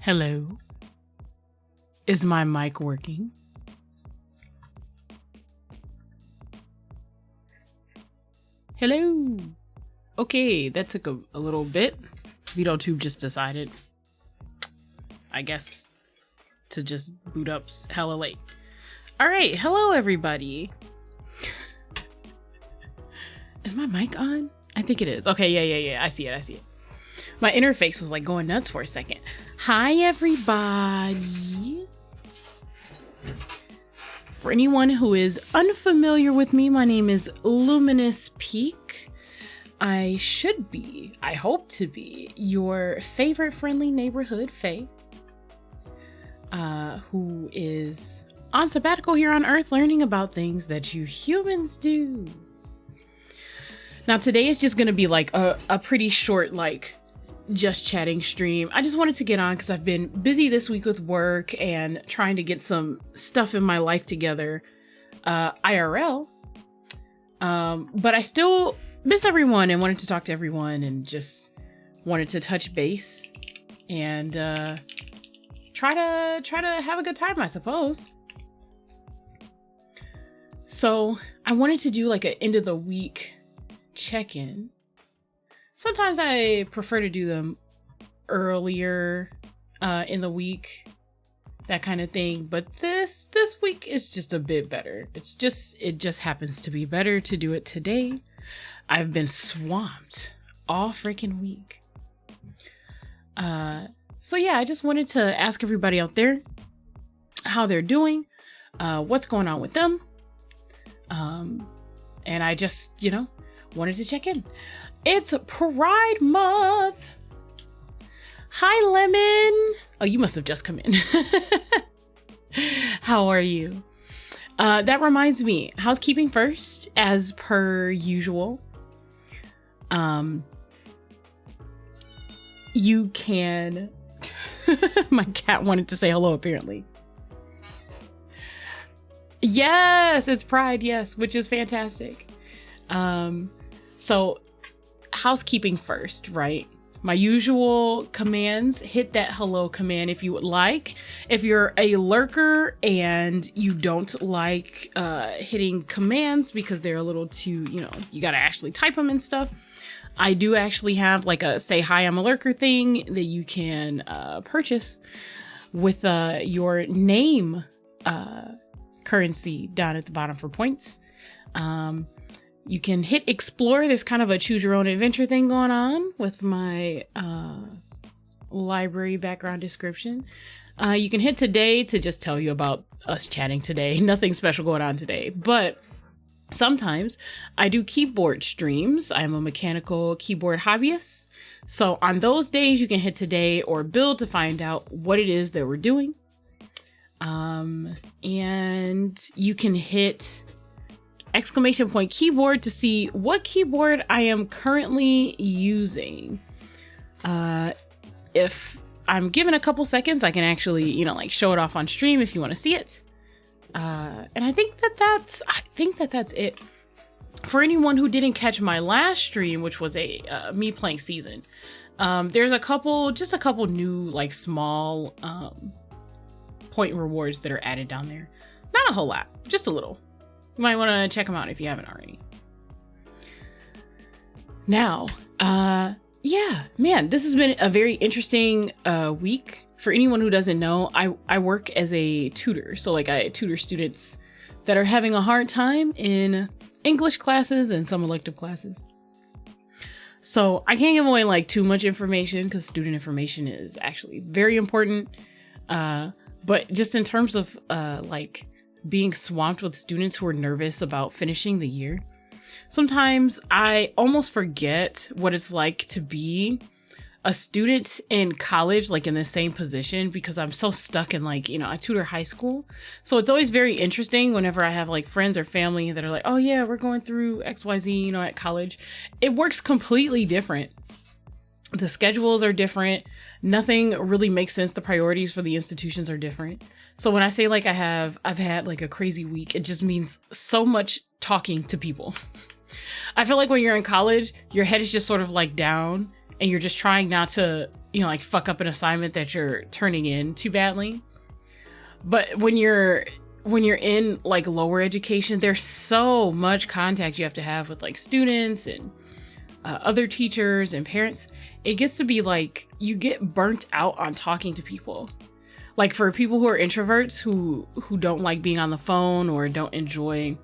Hello. Is my mic working? Hello. Okay, that took a little bit. VidOTube just decided, I guess, to just boot up hella late. All right, hello everybody. Is my mic on? I think it is. Okay, yeah. I see it. My interface was like going nuts for a second. Hi, everybody. For anyone who is unfamiliar with me, my name is Luminous Peak. I hope to be, your favorite friendly neighborhood fae, who is on sabbatical here on Earth, learning about things that you humans do. Now, today is just going to be like a pretty short, like, just chatting stream. I just wanted to get on because I've been busy this week with work and trying to get some stuff in my life together, IRL. But I still miss everyone and wanted to talk to everyone and just wanted to touch base and try to have a good time, I suppose. So I wanted to do like an end of the week check-in. Sometimes I prefer to do them earlier in the week, that kind of thing. But this week is just a bit better. It just happens to be better to do it today. I've been swamped all freaking week. So yeah, I just wanted to ask everybody out there how they're doing, what's going on with them. And I just, wanted to check in. It's Pride Month. Hi, Lemon. Oh, you must have just come in. How are you? That reminds me, housekeeping first, as per usual. You can... My cat wanted to say hello, apparently. Yes, it's Pride, yes, which is fantastic. So housekeeping first, right? My usual commands, hit that hello command if you would like. If you're a lurker and you don't like hitting commands because they're a little too, you gotta actually type them and stuff, I do actually have like a say hi, I'm a lurker thing that you can purchase with your name currency down at the bottom for points. You can hit explore. There's kind of a choose your own adventure thing going on with my library background description. You can hit today to just tell you about us chatting today. Nothing special going on today, but sometimes I do keyboard streams. I'm a mechanical keyboard hobbyist. So on those days, you can hit today or build to find out what it is that we're doing. And you can hit ! keyboard to see what keyboard I am currently using. If I'm given a couple seconds, I can actually, show it off on stream if you want to see it. And I think that's it. For anyone who didn't catch my last stream, which was me playing Season, there's a couple new, like, small point rewards that are added down there. Not a whole lot, just a little. You might want to check them out if you haven't already. Now, this has been a very interesting week. For anyone who doesn't know, I work as a tutor. So like I tutor students that are having a hard time in English classes and some elective classes. So I can't give away like too much information because student information is actually very important. But just in terms of like being swamped with students who are nervous about finishing the year, Sometimes I almost forget what it's like to be a student in college, like in the same position, because I'm so stuck in like, I tutor high school. So it's always very interesting whenever I have like friends or family that are like, oh yeah, we're going through XYZ, at college. It works completely different. The schedules are different. Nothing really makes sense. The priorities for the institutions are different. So when I say like I've had like a crazy week, it just means so much talking to people. I feel like when you're in college, your head is just sort of like down and you're just trying not to, like fuck up an assignment that you're turning in too badly. But when you're in like lower education, there's so much contact you have to have with like students and other teachers and parents. It gets to be like you get burnt out on talking to people. Like for people who are introverts who don't like being on the phone or don't enjoy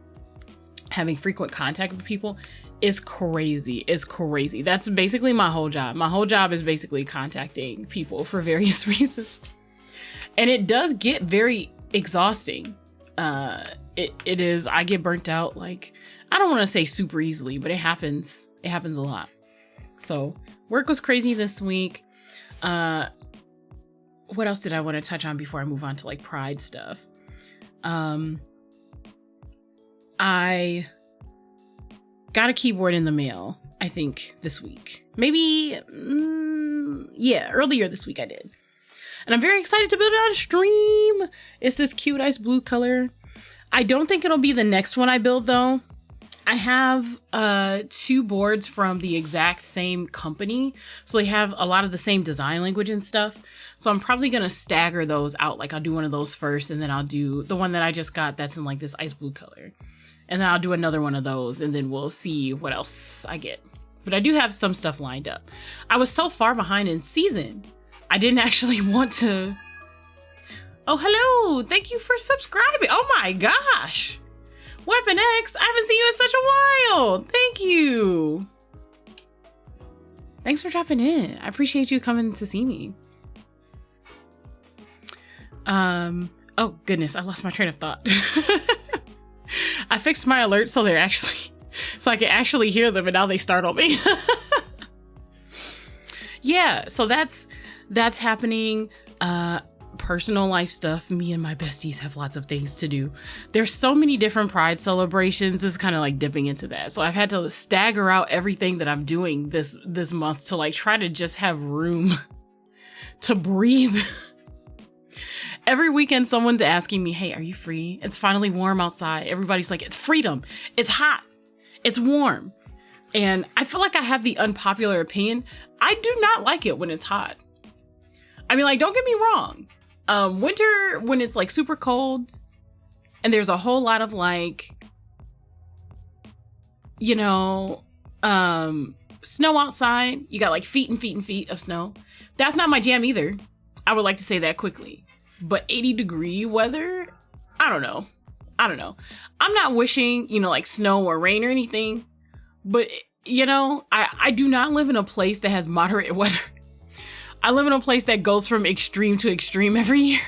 having frequent contact with people, is crazy. It's crazy. That's basically my whole job. My whole job is basically contacting people for various reasons. And it does get very exhausting. It is, I get burnt out. Like, I don't want to say super easily, but it happens. It happens a lot. So work was crazy this week. What else did I want to touch on before I move on to like pride stuff? I got a keyboard in the mail, I think, this week. Maybe, earlier this week I did. And I'm very excited to build it on stream. It's this cute ice blue color. I don't think it'll be the next one I build, though. I have 2 boards from the exact same company. So they have a lot of the same design language and stuff. So I'm probably going to stagger those out. Like I'll do one of those first, and then I'll do the one that I just got that's in like this ice blue color. And then I'll do another one of those, and then we'll see what else I get. But I do have some stuff lined up. I was so far behind in season, I didn't actually want to... Oh, hello! Thank you for subscribing! Oh my gosh! Weapon X, I haven't seen you in such a while! Thank you! Thanks for dropping in. I appreciate you coming to see me. Oh goodness, I lost my train of thought. I fixed my alerts so I can actually hear them, and now they startle me. Yeah, so that's happening. Personal life stuff. Me and my besties have lots of things to do. There's so many different pride celebrations. This is kind of like dipping into that. So I've had to stagger out everything that I'm doing this month to like try to just have room to breathe. Every weekend, someone's asking me, hey, are you free? It's finally warm outside. Everybody's like, it's freedom. It's hot. It's warm. And I feel like I have the unpopular opinion. I do not like it when it's hot. I mean, like, don't get me wrong. Winter, when it's like super cold and there's a whole lot of like, snow outside. You got like feet and feet and feet of snow. That's not my jam either. I would like to say that quickly. But 80-degree weather, I don't know. I'm not wishing, like snow or rain or anything. But, I do not live in a place that has moderate weather. I live in a place that goes from extreme to extreme every year.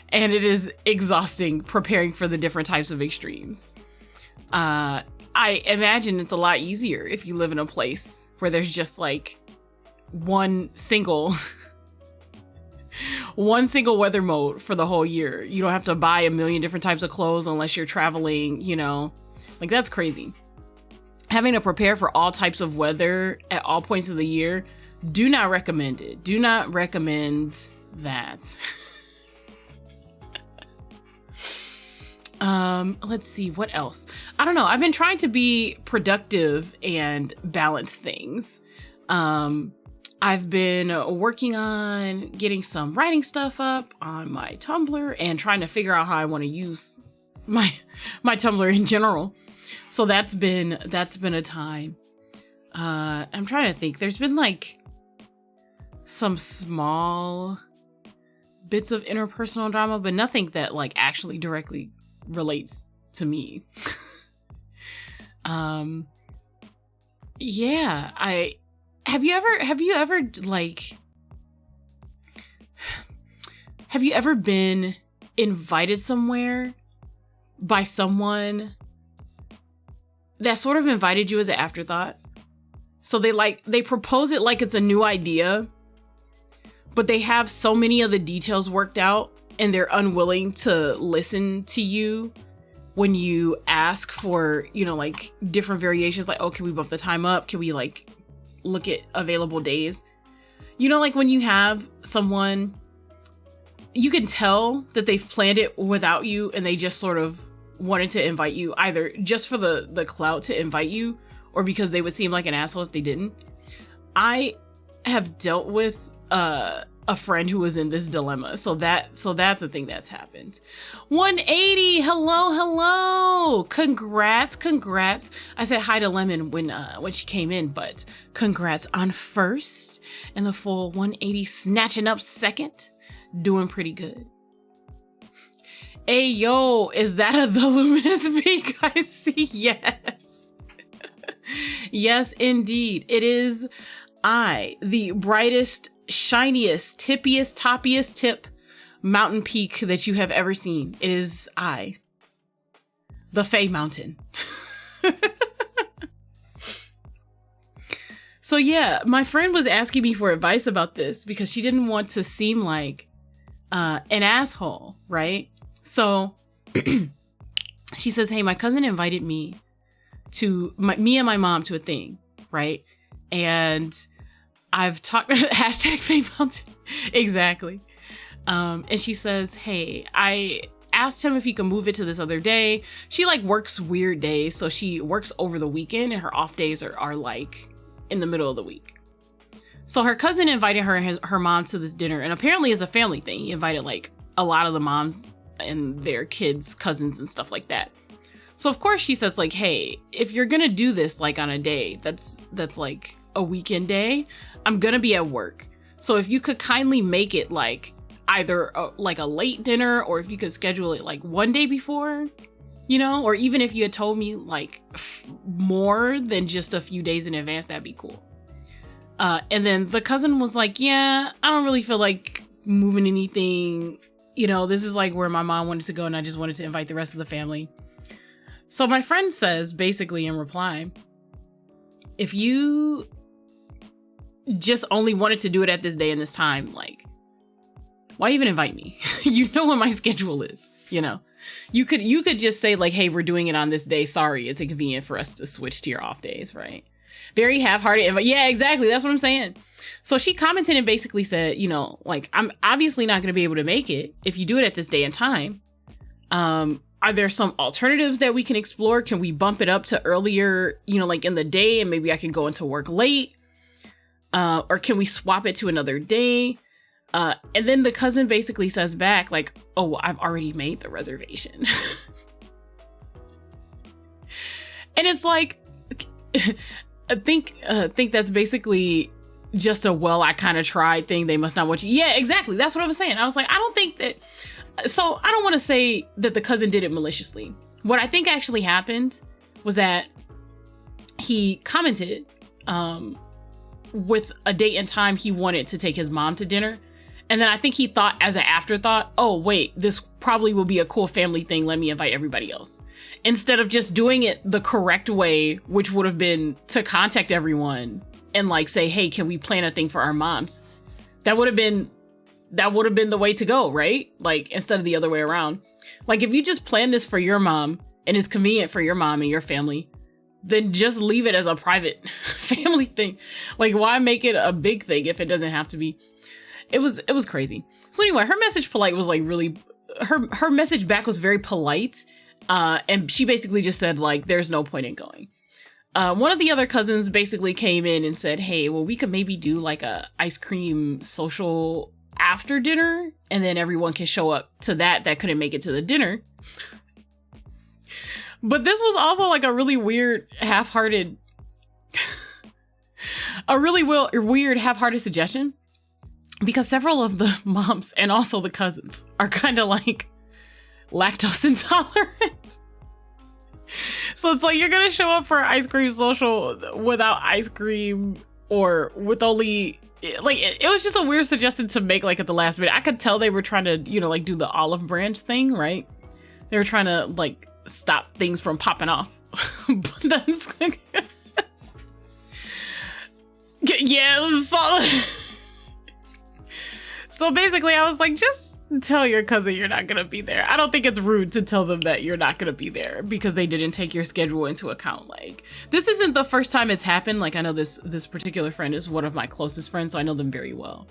And it is exhausting preparing for the different types of extremes. I imagine it's a lot easier if you live in a place where there's just like one single weather mode for the whole year. You don't have to buy a million different types of clothes unless you're traveling, like that's crazy. Having to prepare for all types of weather at all points of the year, do not recommend it. Do not recommend that. Let's see, what else? I don't know. I've been trying to be productive and balance things. I've been working on getting some writing stuff up on my Tumblr and trying to figure out how I want to use my Tumblr in general. So that's been a time. I'm trying to think. There's been like some small bits of interpersonal drama, but nothing that like actually directly relates to me. Yeah, have you ever been invited somewhere by someone that sort of invited you as an afterthought. So they propose it like it's a new idea, but they have so many of the details worked out and they're unwilling to listen to you when you ask for, you know, like different variations, like, oh, can we bump the time up? Can we like look at available days? You know, like when you have someone, you can tell that they've planned it without you and they just sort of wanted to invite you either just for the clout to invite you or because they would seem like an asshole if they didn't. I have dealt with a friend who was in this dilemma. So that's a thing that's happened. 180. Hello. Congrats. I said hi to Lemon when she came in, but congrats on first and the full 180 snatching up second. Doing pretty good. Hey, yo, is that a The Luminous Peak I see? Yes. Yes, indeed. It is I, the brightest, shiniest, tippiest, toppiest tip mountain peak that you have ever seen. It is I, the Fae Mountain. So yeah, my friend was asking me for advice about this because she didn't want to seem like an asshole, right? So she says, hey, my cousin invited me me and my mom to a thing, right? And I've talked hashtag Fae Mountain. Exactly. And she says, hey, I asked him if he could move it to this other day. She like works weird days. So she works over the weekend and her off days are like in the middle of the week. So her cousin invited her mom to this dinner, and apparently it's a family thing. He invited like a lot of the moms and their kids, cousins and stuff like that. So of course she says like, hey, if you're gonna do this like on a day that's like a weekend day, I'm gonna be at work. So if you could kindly make it like either like a late dinner, or if you could schedule it like one day before, you know, or even if you had told me like more than just a few days in advance, that'd be cool. And then the cousin was like, yeah, I don't really feel like moving anything. You know, this is like where my mom wanted to go and I just wanted to invite the rest of the family. So my friend says basically in reply, if you just only wanted to do it at this day and this time, like, why even invite me? You know what my schedule is, you know? You could just say like, hey, we're doing it on this day. Sorry, it's inconvenient for us to switch to your off days, right? Very half-hearted invite. Yeah, exactly. That's what I'm saying. So she commented and basically said, you know, like, I'm obviously not going to be able to make it if you do it at this day and time. Are there some alternatives that we can explore? Can we bump it up to earlier, you know, like in the day, and maybe I can go into work late? Or can we swap it to another day? And then the cousin basically says back like, oh, I've already made the reservation. And it's like, I think that's basically just a, well, I kind of tried thing. They must not want you. Yeah, exactly. That's what I was saying. I was like, I don't think that. So I don't want to say that the cousin did it maliciously. What I think actually happened was that he commented with a date and time he wanted to take his mom to dinner. And then I think he thought as an afterthought, oh, wait, this probably will be a cool family thing. Let me invite everybody else. Instead of just doing it the correct way, which would have been to contact everyone and like say, hey, can we plan a thing for our moms? That would have been the way to go, right? Like instead of the other way around. Like if you just plan this for your mom and it's convenient for your mom and your family, then just leave it as a private family thing. Like why make it a big thing if it doesn't have to be? It was crazy. So anyway, her message was like really, her message back was very polite. And she basically just said like, there's no point in going. One of the other cousins basically came in and said, hey, well, we could maybe do like a ice cream social after dinner. And then everyone can show up to that couldn't make it to the dinner. But this was also like a really weird half-hearted suggestion. Because several of the moms and also the cousins are kind of like lactose intolerant. So it's like you're going to show up for ice cream social without ice cream or with only like it was just a weird suggestion to make like at the last minute. I could tell they were trying to, you know, like do the olive branch thing, right? They were trying to like stop things from popping off But that's yeah. So basically, I was like, just tell your cousin you're not gonna be there. I don't think it's rude to tell them that you're not gonna be there because they didn't take your schedule into account. Like, this isn't the first time it's happened. Like, I know this particular friend is one of my closest friends, so I know them very well.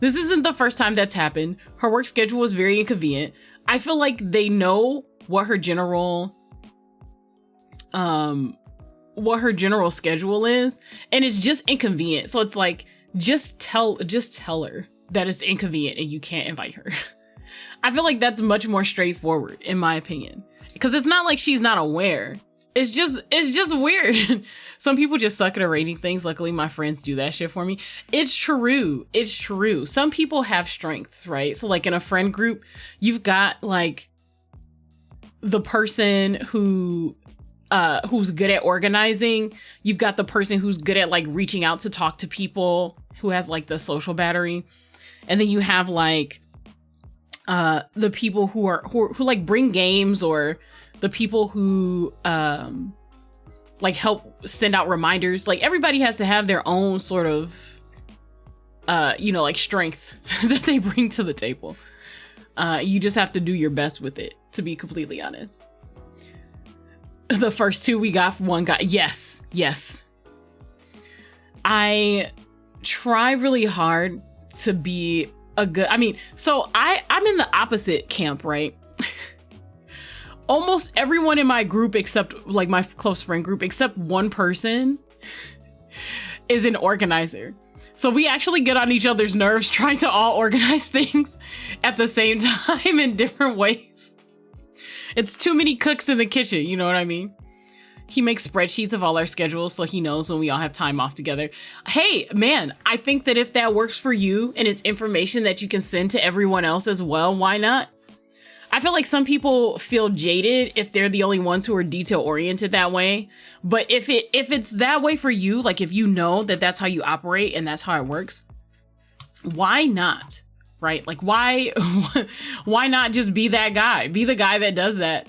This isn't the first time that's happened. Her work schedule was very inconvenient. I feel like they know what her general schedule is, and it's just inconvenient. So it's like, just tell her that it's inconvenient and you can't invite her. I feel like that's much more straightforward, in my opinion, because it's not like she's not aware. It's just weird. Some people just suck at arranging things. Luckily, my friends do that shit for me. It's true. Some people have strengths, right? So like in a friend group, you've got like the person who's good at organizing. You've got the person who's good at like reaching out to talk to people, who has like the social battery. And then you have like the people who like bring games, or the people who like help send out reminders. Like, everybody has to have their own sort of like strength that they bring to the table. You just have to do your best with it, to be completely honest. The first two we got, one guy. Yes. I try really hard to be a good, so I'm in the opposite camp, right? Almost everyone in my group, except like my close friend group, except one person, is an organizer. So we actually get on each other's nerves trying to all organize things at the same time in different ways. It's too many cooks in the kitchen, you know what I mean? He makes spreadsheets of all our schedules so he knows when we all have time off together. Hey, man, I think that if that works for you and it's information that you can send to everyone else as well, why not? I feel like some people feel jaded if they're the only ones who are detail oriented that way. But if it's that way for you, like if you know that that's how you operate and that's how it works, why not? Right? Like, why not just be that guy? Be the guy that does that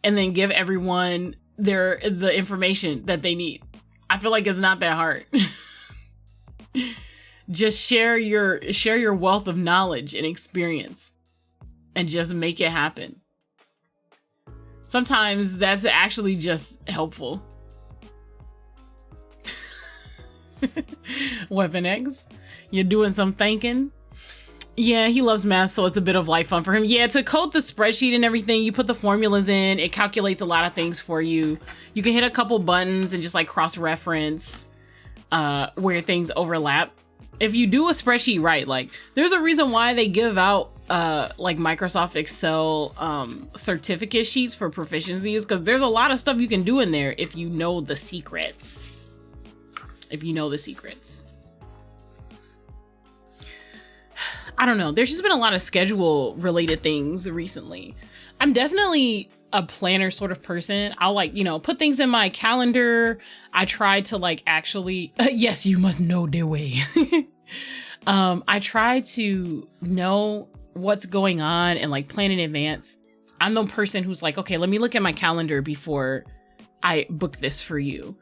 and then give everyone the information that they need. I feel like it's not that hard. Just share your wealth of knowledge and experience and just make it happen. Sometimes that's actually just helpful. Weapon X, you're doing some thinking. Yeah, he loves math, so it's a bit of light fun for him. Yeah, to code the spreadsheet and everything, you put the formulas in, it calculates a lot of things for you. You can hit a couple buttons and just like cross-reference where things overlap. If you do a spreadsheet right, like there's a reason why they give out like Microsoft Excel certificate sheets for proficiencies, because there's a lot of stuff you can do in there if you know the secrets. I don't know. There's just been a lot of schedule related things recently. I'm definitely a planner sort of person. I'll like, put things in my calendar. I try to like actually, yes, you must know their way. I try to know what's going on and like plan in advance. I'm the person who's like, okay, let me look at my calendar before I book this for you.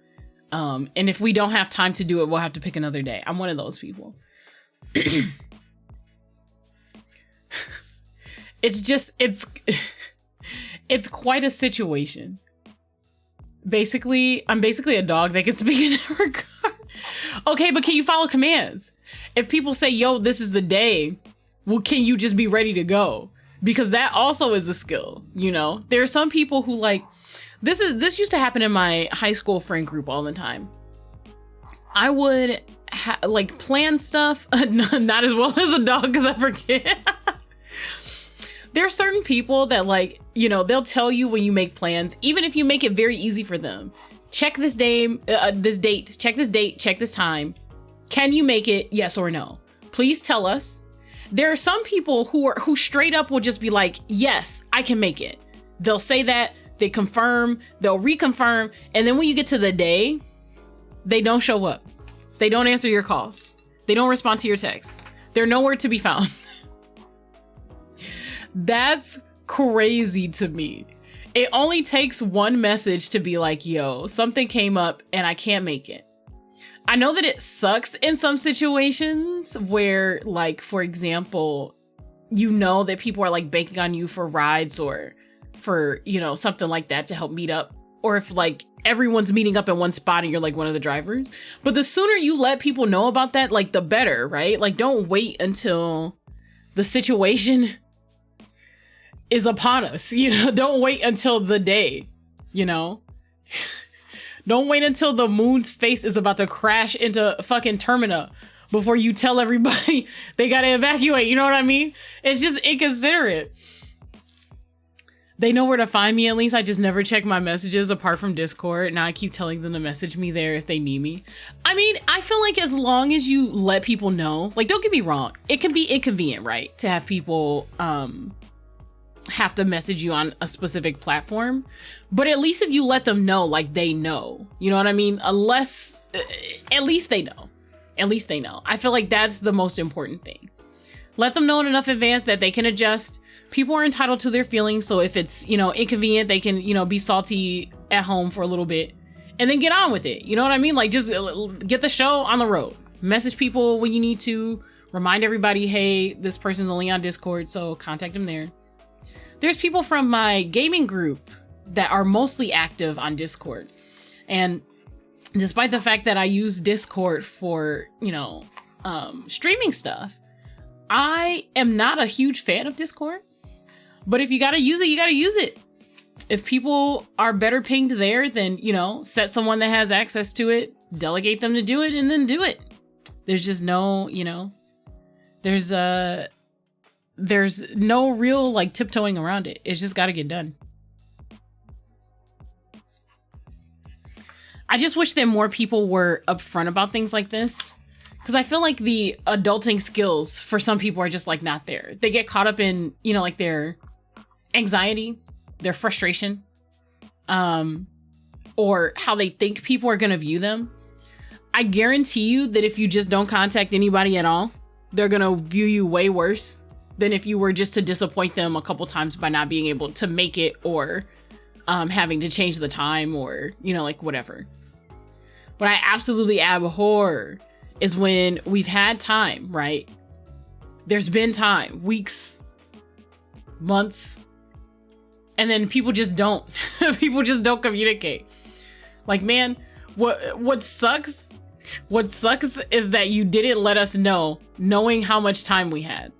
And if we don't have time to do it, we'll have to pick another day. I'm one of those people. It's quite a situation. I'm basically a dog that can speak in every regard. Okay, but can you follow commands? If people say, yo, this is the day, well, can you just be ready to go? Because that also is a skill, There are some people who like, this used to happen in my high school friend group all the time. I would like plan stuff, not as well as a dog because I forget. There are certain people that like, they'll tell you when you make plans, even if you make it very easy for them. Check this date, check this time. Can you make it? Yes or no? Please tell us. There are some people who straight up will just be like, yes, I can make it. They'll say that, they confirm, they'll reconfirm. And then when you get to the day, they don't show up. They don't answer your calls. They don't respond to your texts. They're nowhere to be found. That's crazy to me. It only takes one message to be like, yo, something came up and I can't make it. I know that it sucks in some situations where, like, for example, you know that people are like banking on you for rides or for, you know, something like that to help meet up. Or if like everyone's meeting up in one spot and you're like one of the drivers. But the sooner you let people know about that, like the better, right? Like don't wait until the situation is upon us, you know? Don't wait until the day, you know? Don't wait until the moon's face is about to crash into fucking Termina before you tell everybody they gotta evacuate, you know what I mean? It's just inconsiderate. They know where to find me, at least. I just never check my messages apart from Discord. Now I keep telling them to message me there if they need me. I mean, I feel like as long as you let people know, like, don't get me wrong, it can be inconvenient, right? To have people have to message you on a specific platform. But at least if you let them know, like, they know. You know what I mean? Unless, at least they know. At least they know. I feel like that's the most important thing. Let them know in enough advance that they can adjust. People are entitled to their feelings. So if it's, you know, inconvenient, they can, you know, be salty at home for a little bit and then get on with it. You know what I mean? Like just get the show on the road. Message people when you need to. Remind everybody, hey, this person's only on Discord, so contact them there. There's people from my gaming group that are mostly active on Discord. And despite the fact that I use Discord for, you know, streaming stuff, I am not a huge fan of Discord. But if you gotta use it, you gotta use it. If people are better pinged there, then, you know, set someone that has access to it, delegate them to do it, and then do it. There's just no, you know, there's no real, like, tiptoeing around it. It's just gotta get done. I just wish that more people were upfront about things like this. Because I feel like the adulting skills for some people are just, like, not there. They get caught up in, you know, like, their anxiety, their frustration, or how they think people are going to view them. I guarantee you that if you just don't contact anybody at all, they're going to view you way worse than if you were just to disappoint them a couple times by not being able to make it or having to change the time or, you know, like, whatever. What I absolutely abhor is when we've had time, right? There's been time, weeks, months, and then people just don't. People just don't communicate. Like, man, what sucks is that you didn't let us know, knowing how much time we had.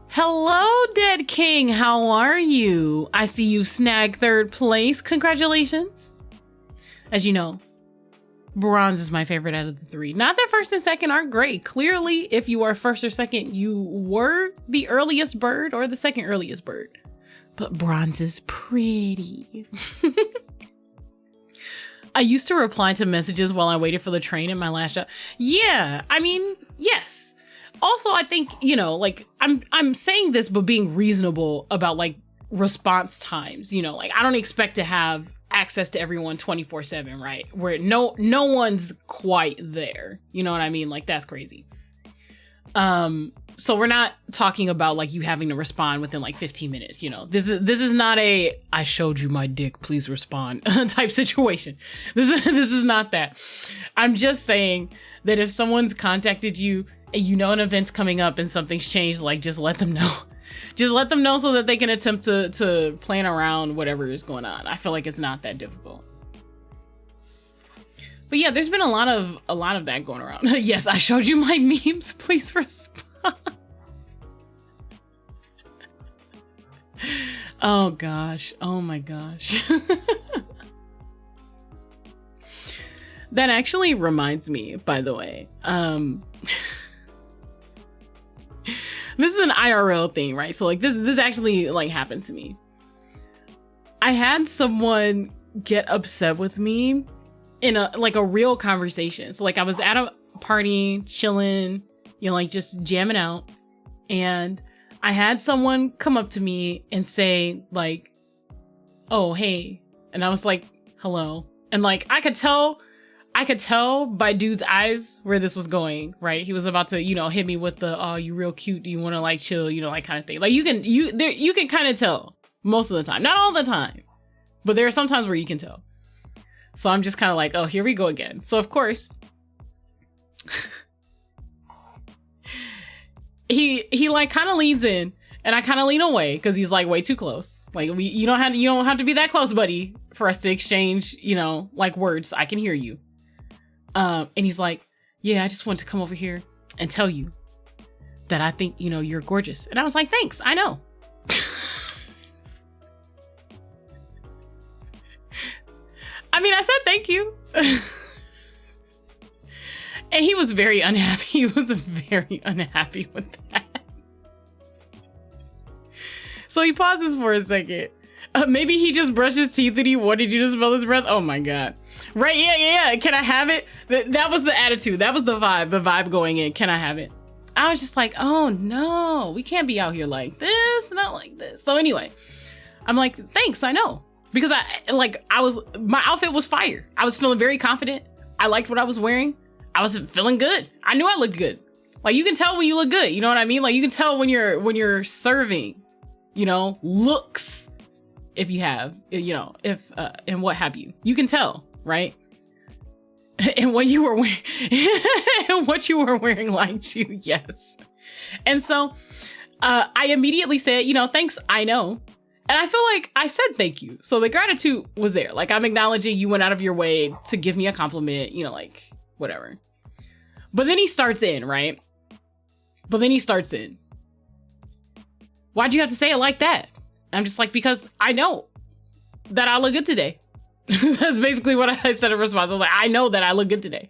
Hello, Dead King. How are you? I see you snag 3rd place. Congratulations. As you know, bronze is my favorite out of the 3. Not that 1st and 2nd aren't great. Clearly, if you are 1st or 2nd, you were the earliest bird or the 2nd earliest bird. But bronze is pretty. I used to reply to messages while I waited for the train in my last job. Yeah, I mean, yes. Also, I think, you know, like, I'm saying this, but being reasonable about, like, response times. You know, like, I don't expect to have access to everyone 24/7, right? Where no one's quite there. You know what I mean? Like, that's crazy. So we're not talking about, like, you having to respond within, like, 15 minutes, you know. This is not a I showed you my dick, please respond type situation. This is not that. I'm just saying that if someone's contacted you and you know an event's coming up and something's changed, like, just let them know. Just let them know so that they can attempt to plan around whatever is going on. I feel like it's not that difficult. But yeah, there's been a lot of that going around. Yes, I showed you my memes. Please respond. Oh gosh. Oh my gosh. That actually reminds me, by the way. This is an IRL thing, right? So, like, this actually, like, happened to me. I had someone get upset with me in a real conversation. So, like, I was at a party, chilling, you know, like, just jamming out. And I had someone come up to me and say, like, oh, hey. And I was like, hello. And, like, I could tell by dude's eyes where this was going, right? He was about to, you know, hit me with the, oh, you real cute. Do you want to, like, chill, you know, like, kind of thing. Like, you can kind of tell Most of the time. Not all the time. But there are some times where you can tell. So I'm just kind of like, oh, here we go again. So of course, he like kind of leans in, and I kind of lean away because he's like way too close. Like you don't have to be that close, buddy, for us to exchange, you know, like words. I can hear you. And he's like, yeah, I just want to come over here and tell you that I think, you know, you're gorgeous. And I was like, thanks, I know. I mean, I said thank you. And he was very unhappy. He was very unhappy with that. So he pauses for a second. Maybe he just brushed his teeth and he wanted you to smell his breath. Oh my God. Right, yeah. Can I have it? That was the attitude. That was the vibe going in. Can I have it? I was just like, oh no, we can't be out here like this, not like this. So anyway, I'm like, thanks, I know. Because my outfit was fire. I was feeling very confident. I liked what I was wearing. I was feeling good. I knew I looked good. Like, you can tell when you look good. You know what I mean? Like, you can tell when you're serving, you know, looks, if you have, you know, if, and what have you. You can tell, right? And what you were wearing, and what you were wearing liked you, yes. And so I immediately said, you know, thanks, I know. And I feel like I said thank you. So the gratitude was there. Like, I'm acknowledging you went out of your way to give me a compliment, you know, like, whatever. But then he starts in, right? Why'd you have to say it like that? And I'm just like, because I know that I look good today. That's basically what I said in response. I was like, I know that I look good today.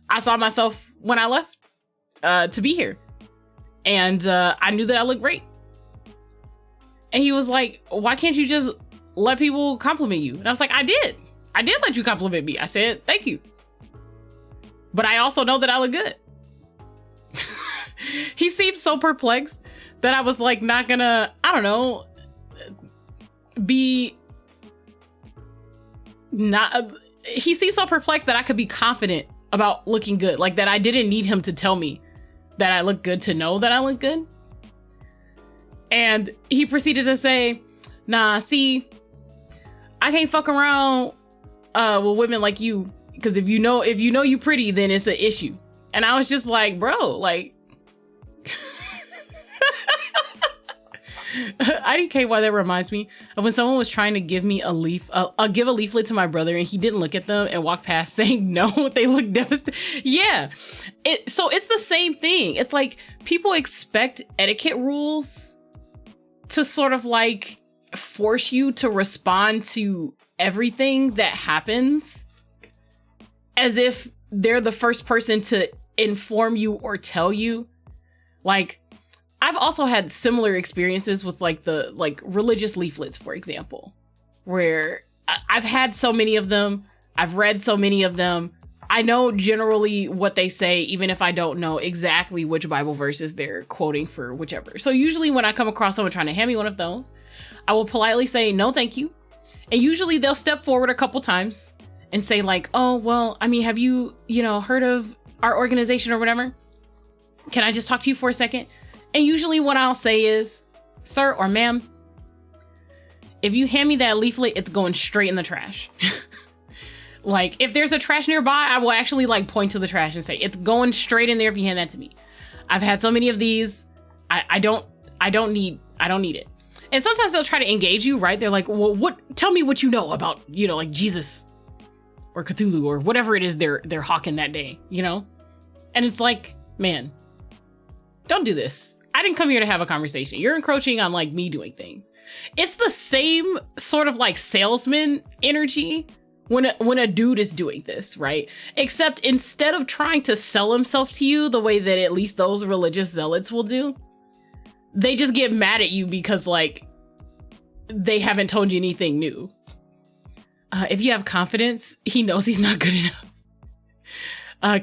I saw myself when I left to be here. And I knew that I looked great. And he was like, why can't you just let people compliment you? And I was like, I did let you compliment me. I said, thank you. But I also know that I look good. He seemed so perplexed that I was like, not gonna, I don't know, he seemed so perplexed that I could be confident about looking good. Like, that I didn't need him to tell me that I look good to know that I look good. And he proceeded to say, nah, see, I can't fuck around with women like you. Because if you know you pretty, then it's an issue. And I was just like, bro, like, IDK, why that reminds me of when someone was trying to give me give a leaflet to my brother, and he didn't look at them and walk past saying no. They look devastated. Yeah. So it's the same thing. It's like people expect etiquette rules to sort of like force you to respond to everything that happens as if they're the first person to inform you or tell you. Like, I've also had similar experiences with like the religious leaflets, for example, where I've had so many of them. I've read so many of them. I know generally what they say, even if I don't know exactly which Bible verses they're quoting for whichever. So usually when I come across someone trying to hand me one of those, I will politely say, no, thank you. And usually they'll step forward a couple times and say like, oh, well, I mean, have you, heard of our organization or whatever? Can I just talk to you for a second? And usually what I'll say is, sir or ma'am, if you hand me that leaflet, it's going straight in the trash. Like, if there's a trash nearby, I will actually like point to the trash and say, it's going straight in there if you hand that to me. I've had so many of these. I don't need it. And sometimes they'll try to engage you, right? They're like, well, tell me what you know about, like Jesus or Cthulhu or whatever it is they're hawking that day, And it's like, man, don't do this. I didn't come here to have a conversation. You're encroaching on like me doing things. It's the same sort of like salesman energy when a dude is doing this, right? Except instead of trying to sell himself to you the way that at least those religious zealots will do, they just get mad at you because like they haven't told you anything new. If you have confidence, he knows he's not good enough.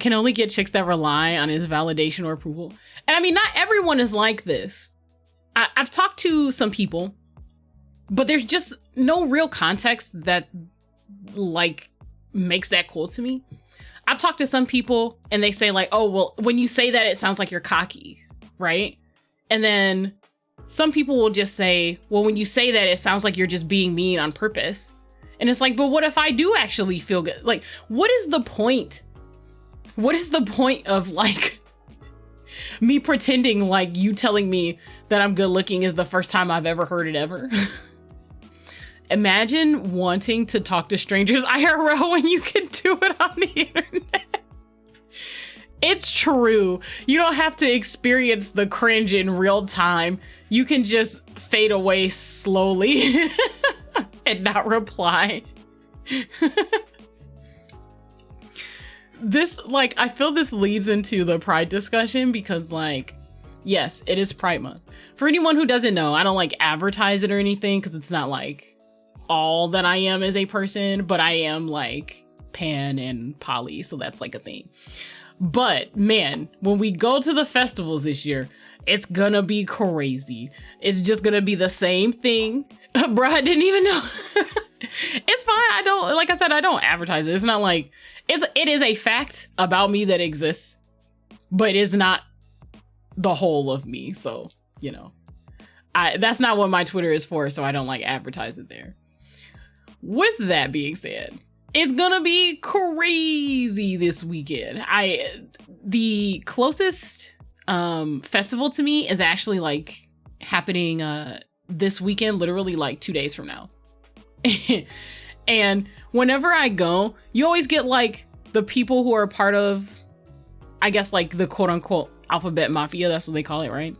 Can only get chicks that rely on his validation or approval. And I mean, not everyone is like this. I've talked to some people, but there's just no real context that like makes that cool to me. I've talked to some people and they say like, oh, well, when you say that, it sounds like you're cocky, right? And then some people will just say, well, when you say that, it sounds like you're just being mean on purpose. And it's like, but what if I do actually feel good? Like, what is the point? What is the point of like me pretending like you telling me that I'm good looking is the first time I've ever heard it ever? Imagine wanting to talk to strangers IRL when you can do it on the internet. It's true. You don't have to experience the cringe in real time. You can just fade away slowly and not reply. This, like, I feel this leads into the Pride discussion because, like, yes, it is Pride Month. For anyone who doesn't know, I don't like advertise it or anything because it's not like all that I am as a person, but I am like pan and poly, so that's like a thing. But man, when we go to the festivals this year, it's gonna be crazy. It's just gonna be the same thing. Bruh, I didn't even know. It's fine. I don't, like I said, I don't advertise it. It's not like, it is a fact about me that exists, but it's not the whole of me. So, you know, that's not what my Twitter is for. So I don't like advertise it there. With that being said, it's gonna be crazy this weekend. The closest festival to me is actually like happening this weekend, literally like 2 days from now. And whenever I go, you always get like the people who are part of, I guess, like the quote unquote alphabet mafia. That's what they call it, right?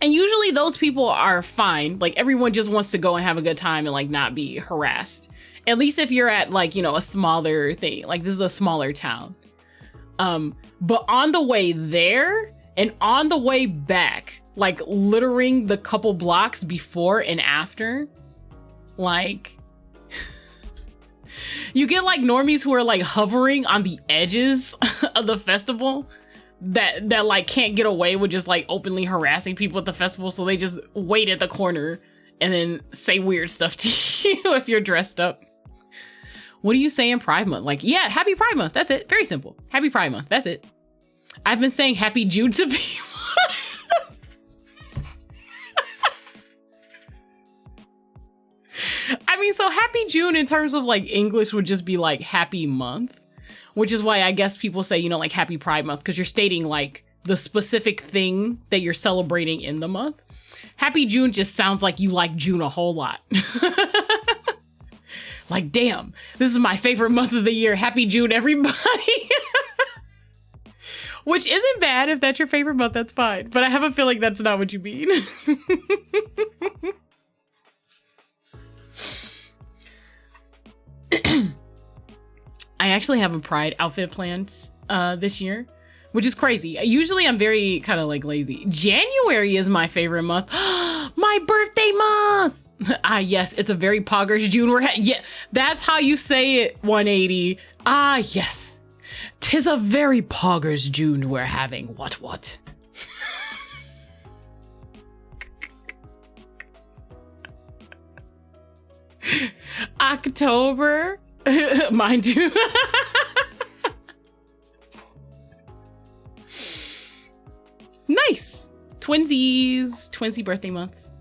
And usually those people are fine. Like everyone just wants to go and have a good time and like not be harassed. At least if you're at like, you know, a smaller thing, like this is a smaller town. But on the way there and on the way back, like littering the couple blocks before and after, like you get like normies who are like hovering on the edges of the festival that like can't get away with just like openly harassing people at the festival. So they just wait at the corner and then say weird stuff to you if you're dressed up. What do you say in Pride Month? Like, yeah, happy Pride Month. That's it. Very simple. Happy Pride Month. That's it. I've been saying happy June to people. I mean, so happy June in terms of like English would just be like happy month, which is why I guess people say, you know, like happy Pride Month, because you're stating like the specific thing that you're celebrating in the month. Happy June just sounds like you like June a whole lot. Like, damn, this is my favorite month of the year. Happy June, everybody. Which isn't bad. If that's your favorite month, that's fine. But I have a feeling that's not what you mean. I actually have a Pride outfit planned this year, which is crazy. Usually I'm very kind of like lazy. January is my favorite month. My birthday month. Ah, yes, it's a very poggers June. Yeah, that's how you say it, 180. Ah, yes. 'Tis a very poggers June we're having. What? October. Mine too. Nice. Twinsy birthday months.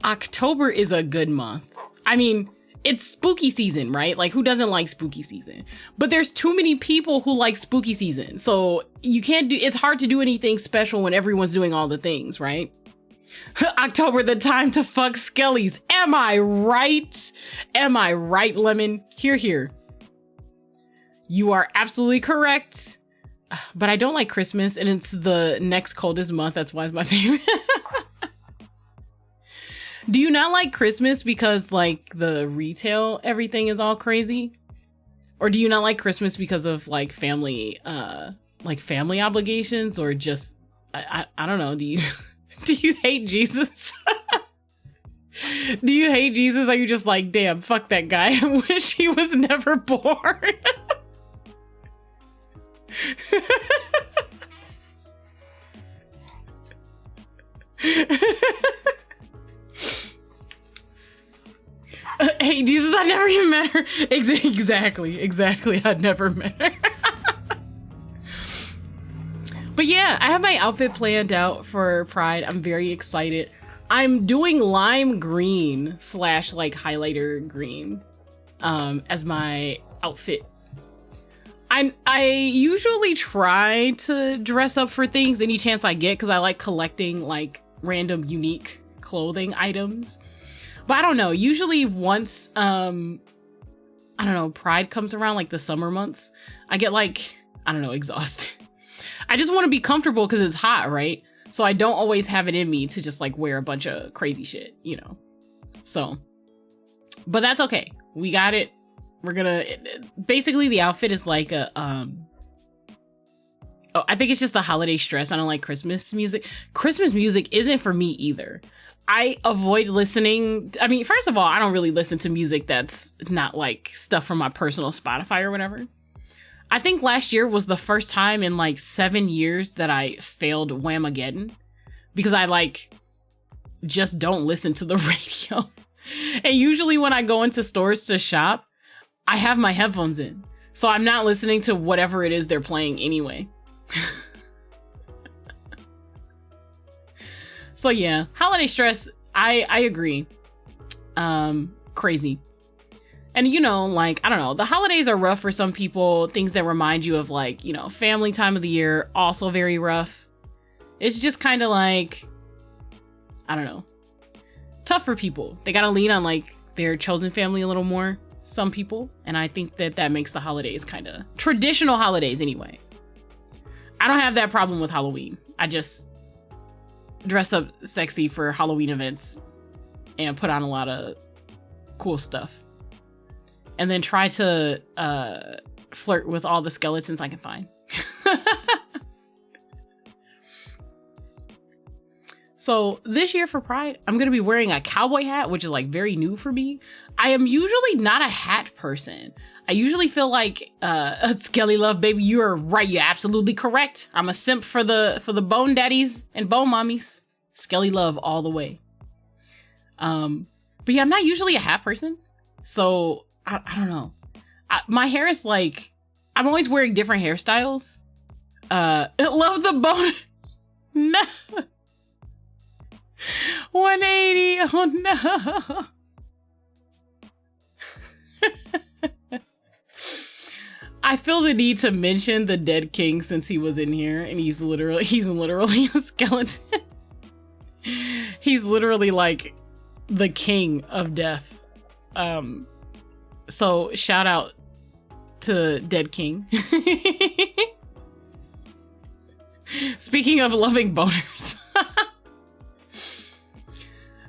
October is a good month. I mean, it's spooky season, right? Like, who doesn't like spooky season? But there's too many people who like spooky season. So you can't do, it's hard to do anything special when everyone's doing all the things, right? October, the time to fuck skellies. Am I right? Am I right, Lemon? Here. You are absolutely correct. But I don't like Christmas, and it's the next coldest month. That's why it's my favorite. Do you not like Christmas because like the retail, everything is all crazy? Or do you not like Christmas because of like family obligations, or just, I don't know. Do you hate Jesus? Do you hate Jesus? Are you just like, damn, fuck that guy. I wish he was never born. Hey, Jesus, I never even met her. Exactly. I'd never met her. But yeah, I have my outfit planned out for Pride. I'm very excited. I'm doing lime green / like highlighter green as my outfit. I usually try to dress up for things any chance I get because I like collecting like random unique clothing items. But I don't know, usually once I don't know, Pride comes around, like the summer months, I get like, I don't know, exhausted. I just want to be comfortable because it's hot, right? So I don't always have it in me to just like wear a bunch of crazy shit, you know? So, but that's okay. We got it. We're gonna, basically the outfit is like a, oh, I think it's just the holiday stress. I don't like Christmas music. Christmas music isn't for me either. I avoid listening. I mean, first of all, I don't really listen to music that's not like stuff from my personal Spotify or whatever. I think last year was the first time in like 7 years that I failed Whamageddon because I like just don't listen to the radio. And usually when I go into stores to shop, I have my headphones in. So I'm not listening to whatever it is they're playing anyway. So yeah, holiday stress, I agree. Crazy. And you know, like, I don't know, the holidays are rough for some people. Things that remind you of like, you know, family time of the year, also very rough. It's just kind of like, I don't know, tough for people. They gotta lean on like their chosen family a little more, some people. And I think that that makes the holidays kind of traditional holidays anyway. I don't have that problem with Halloween. I just dress up sexy for Halloween events and put on a lot of cool stuff. And then try to flirt with all the skeletons I can find. So this year for Pride, I'm going to be wearing a cowboy hat, which is like very new for me. I am usually not a hat person. I usually feel like Skelly Love, baby, you are right. You're absolutely correct. I'm a simp for the bone daddies and bone mommies. Skelly Love all the way. But yeah, I'm not usually a hat person. So I don't know. My hair is like, I'm always wearing different hairstyles. Love the bone. No. 180. Oh no. I feel the need to mention the dead king since he was in here and he's literally a skeleton. He's literally like the king of death. So shout out to Dead King. Speaking of loving boners.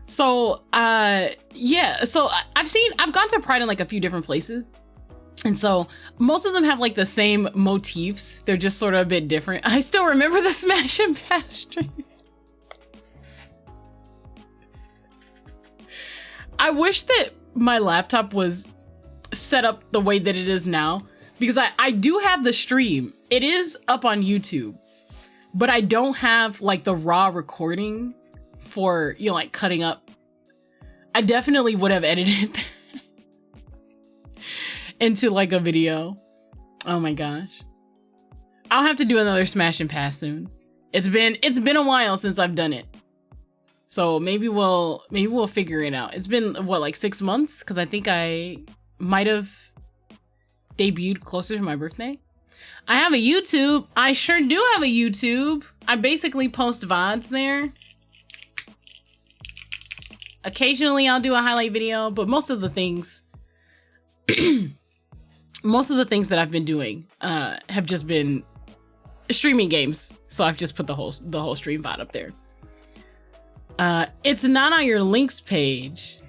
So, yeah, so I've gone to Pride in like a few different places. And so most of them have like the same motifs. They're just sort of a bit different. I still remember the Smash and Pass stream. I wish that my laptop was set up the way that it is now, because I do have the stream. It is up on YouTube, but I don't have like the raw recording for, you know, like cutting up. I definitely would have edited that into like a video. Oh my gosh. I'll have to do another Smash and Pass soon. It's been a while since I've done it. So maybe we'll figure it out. It's been what, like 6 months? Because I think I might have debuted closer to my birthday. I have a YouTube. I sure do have a YouTube. I basically post VODs there. Occasionally I'll do a highlight video, but most of the things that I've been doing have just been streaming games. So I've just put the whole stream VOD up there. It's not on your links page.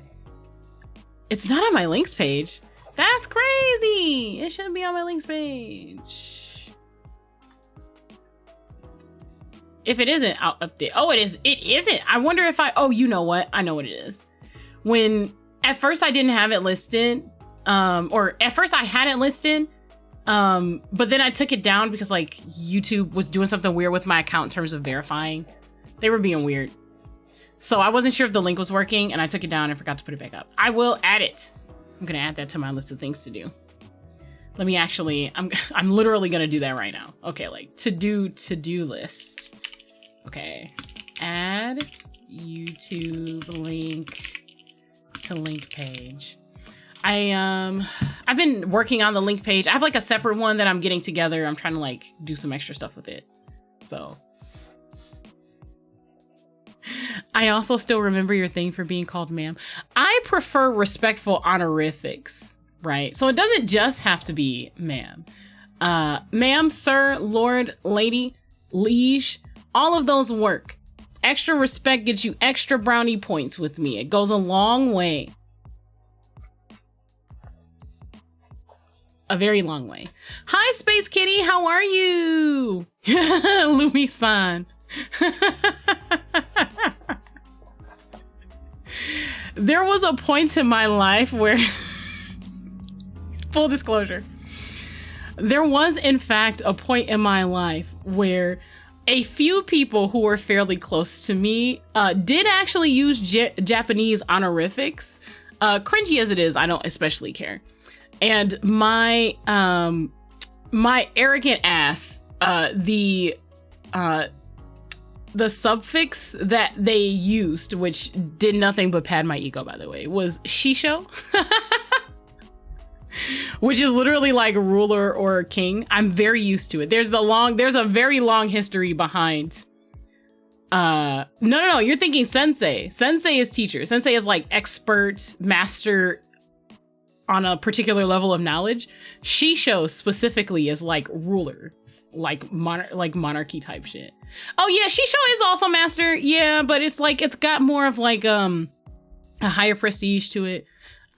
It's not on my links page. That's crazy. It should be on my links page. If it isn't, I'll update. Oh, it is. It isn't. I wonder if oh, you know what? I know what it is. When at first I didn't have it listed, or at first I had it listed, but then I took it down because like YouTube was doing something weird with my account in terms of verifying. They were being weird. So I wasn't sure if the link was working and I took it down and forgot to put it back up. I will add it. I'm going to add that to my list of things to do. Let me actually, I'm literally going to do that right now. Okay, like to-do list. Okay. Add YouTube link to link page. I've been working on the link page. I have like a separate one that I'm getting together. I'm trying to like do some extra stuff with it. So I also still remember your thing for being called ma'am. I prefer respectful honorifics, right? So it doesn't just have to be ma'am. Ma'am, sir, lord, lady, liege, all of those work. Extra respect gets you extra brownie points with me. It goes a long way. A very long way. Hi, Space Kitty. How are you? Lumi-san. There was a point in my life where, full disclosure, there was in fact a point in my life where a few people who were fairly close to me did actually use Japanese honorifics. Cringy as it is, I don't especially care. And my my arrogant ass, the suffix that they used, which did nothing but pad my ego, by the way, was shisho. Which is literally like ruler or king. I'm very used to it. There's a very long history behind. No, you're thinking sensei. Sensei is teacher. Sensei is like expert, master on a particular level of knowledge. Shisho specifically is like ruler, like monarchy type shit. Oh yeah, Shisho is also master. Yeah, but it's like, it's got more of like a higher prestige to it.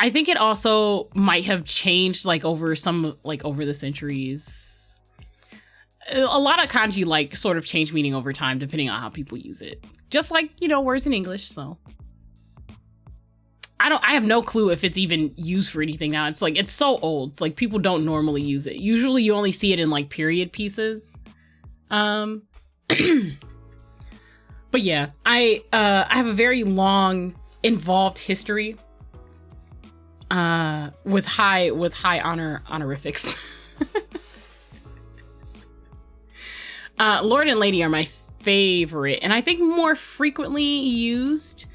I think it also might have changed like over the centuries. A lot of kanji like sort of change meaning over time depending on how people use it. Just like, you know, words in English, so. I have no clue if it's even used for anything now. It's like, it's so old. It's like people don't normally use it. Usually you only see it in like period pieces. But yeah, I have a very long involved history with high honorifics. Lord and Lady are my favorite, and I think more frequently used.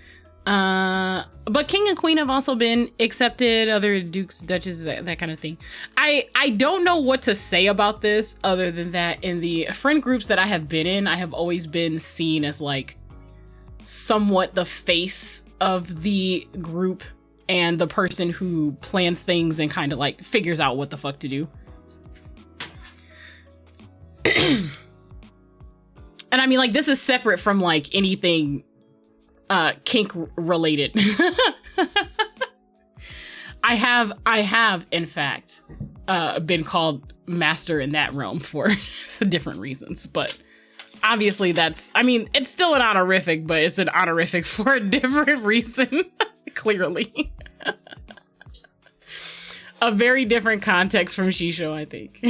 But King and Queen have also been accepted, other dukes, duchesses, that kind of thing. I don't know what to say about this other than that in the friend groups that I have been in, I have always been seen as like somewhat the face of the group and the person who plans things and kind of like figures out what the fuck to do. And I mean, like, this is separate from like anything kink related. I have in fact been called master in that realm for different reasons, but obviously that's, I mean, it's still an honorific, but it's an honorific for a different reason. Clearly. A very different context from Shisho, I think.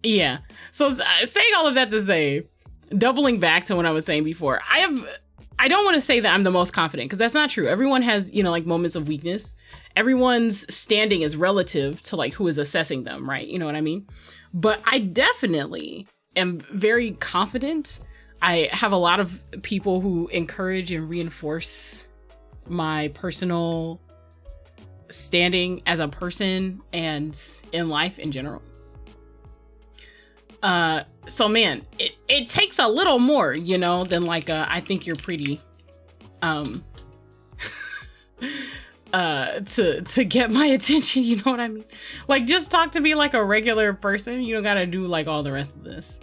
Yeah. So saying all of that to say, doubling back to what I was saying before, I don't want to say that I'm the most confident, because that's not true. Everyone has, you know, like moments of weakness. Everyone's standing is relative to like who is assessing them, right? You know what I mean? But I definitely am very confident. I have a lot of people who encourage and reinforce my personal standing as a person and in life in general. So man, it takes a little more, you know, than like I think you're pretty to get my attention, you know what I mean? Like, just talk to me like a regular person. You don't gotta do like all the rest of this.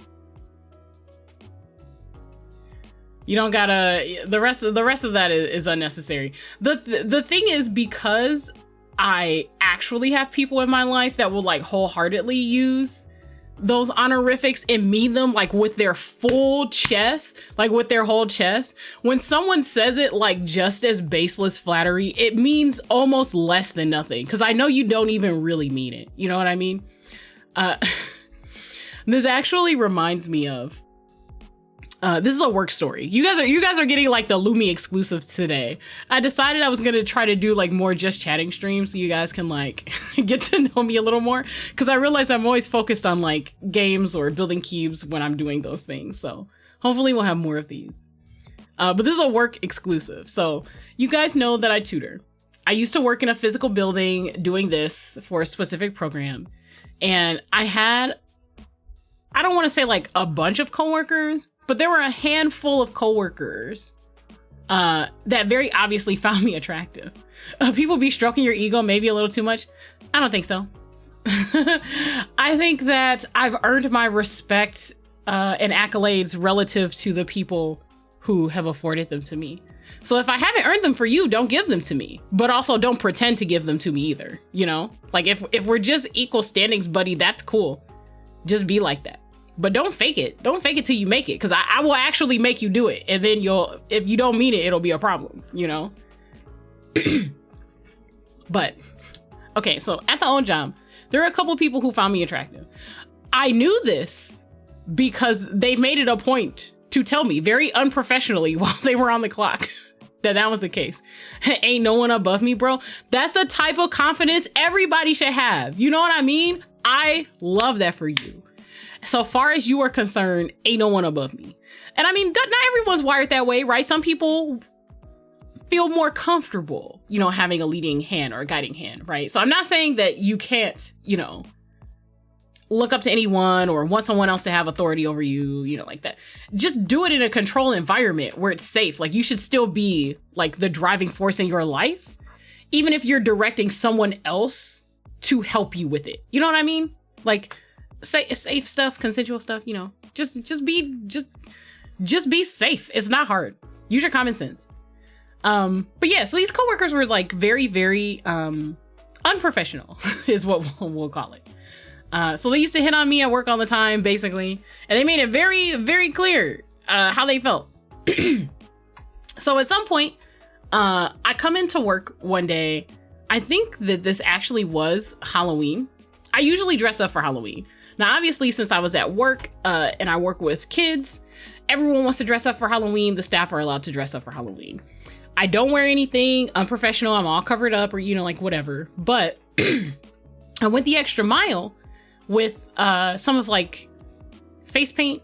You don't gotta, the rest of that is unnecessary. The thing is, because I actually have people in my life that will like wholeheartedly use those honorifics and mean them like with their full chest, like with their whole chest. When someone says it like just as baseless flattery, it means almost less than nothing, because I know you don't even really mean it. You know what I mean? This actually reminds me of this is a work story. You guys are getting like the Lumi exclusive today. I decided I was gonna try to do like more just chatting streams so you guys can like get to know me a little more, because I realize I'm always focused on like games or building keebs when I'm doing those things. So Hopefully we'll have more of these. But this is a work exclusive. So you guys know that I tutor. I used to work in a physical building doing this for a specific program. And I don't want to say like a bunch of coworkers, but there were a handful of coworkers that very obviously found me attractive. People be stroking your ego maybe a little too much. I don't think so. I think that I've earned my respect and accolades relative to the people who have afforded them to me. So if I haven't earned them for you, don't give them to me. But also don't pretend to give them to me either, you know? Like if we're just equal standings, buddy, that's cool. Just be like that. But don't fake it. Don't fake it till you make it, because I will actually make you do it. And then if you don't mean it, it'll be a problem, you know? But, okay, so at the old job, there are a couple people who found me attractive. I knew this because they made it a point to tell me very unprofessionally while they were on the clock that was the case. Ain't no one above me, bro. That's the type of confidence everybody should have. You know what I mean? I love that for you. So far as you are concerned, ain't no one above me. And I mean, not everyone's wired that way, right? Some people feel more comfortable, you know, having a leading hand or a guiding hand, right? So I'm not saying that you can't, you know, look up to anyone or want someone else to have authority over you, you know, like that. Just do it in a controlled environment where it's safe. Like, you should still be like the driving force in your life, even if you're directing someone else to help you with it. You know what I mean? Like, say safe stuff, consensual stuff, you know, just be safe. It's not hard. Use your common sense. But yeah, so these coworkers were like very, very unprofessional is what we'll call it. So they used to hit on me at work all the time, basically, and they made it very, very clear how they felt. So at some point, I come into work one day. I think that this actually was Halloween. I usually dress up for Halloween. Now, obviously, since I was at work and I work with kids, everyone wants to dress up for Halloween. The staff are allowed to dress up for Halloween. I don't wear anything unprofessional. I'm all covered up or, you know, like whatever. But I went the extra mile with some of like face paint,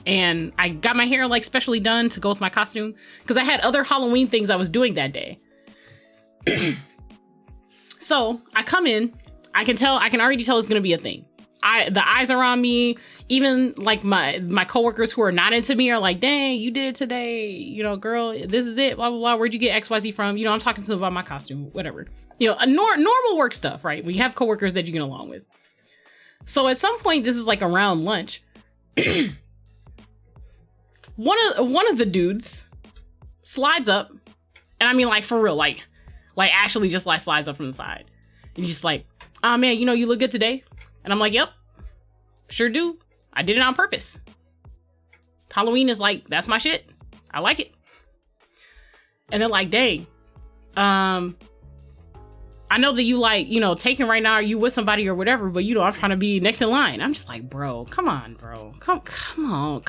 and I got my hair like specially done to go with my costume because I had other Halloween things I was doing that day. So I come in, I can already tell it's gonna be a thing. The eyes are on me. Even like my coworkers who are not into me are like, dang, you did it today. You know, girl, this is it. Blah, blah, blah. Where'd you get XYZ from? You know, I'm talking to them about my costume, whatever. You know, a normal work stuff, right? We have coworkers that you get along with. So at some point, this is like around lunch. one of the dudes slides up, and I mean, like, for real, like actually just like slides up from the side. And he's just like, oh man, you know, you look good today. And I'm like, yep, sure do. I did it on purpose. Halloween is like, that's my shit. I like it. And they're like, dang, I know that you like, you know, taking right now, are you with somebody or whatever, but you know, I'm trying to be next in line. I'm just like, bro, come on, bro. Come on.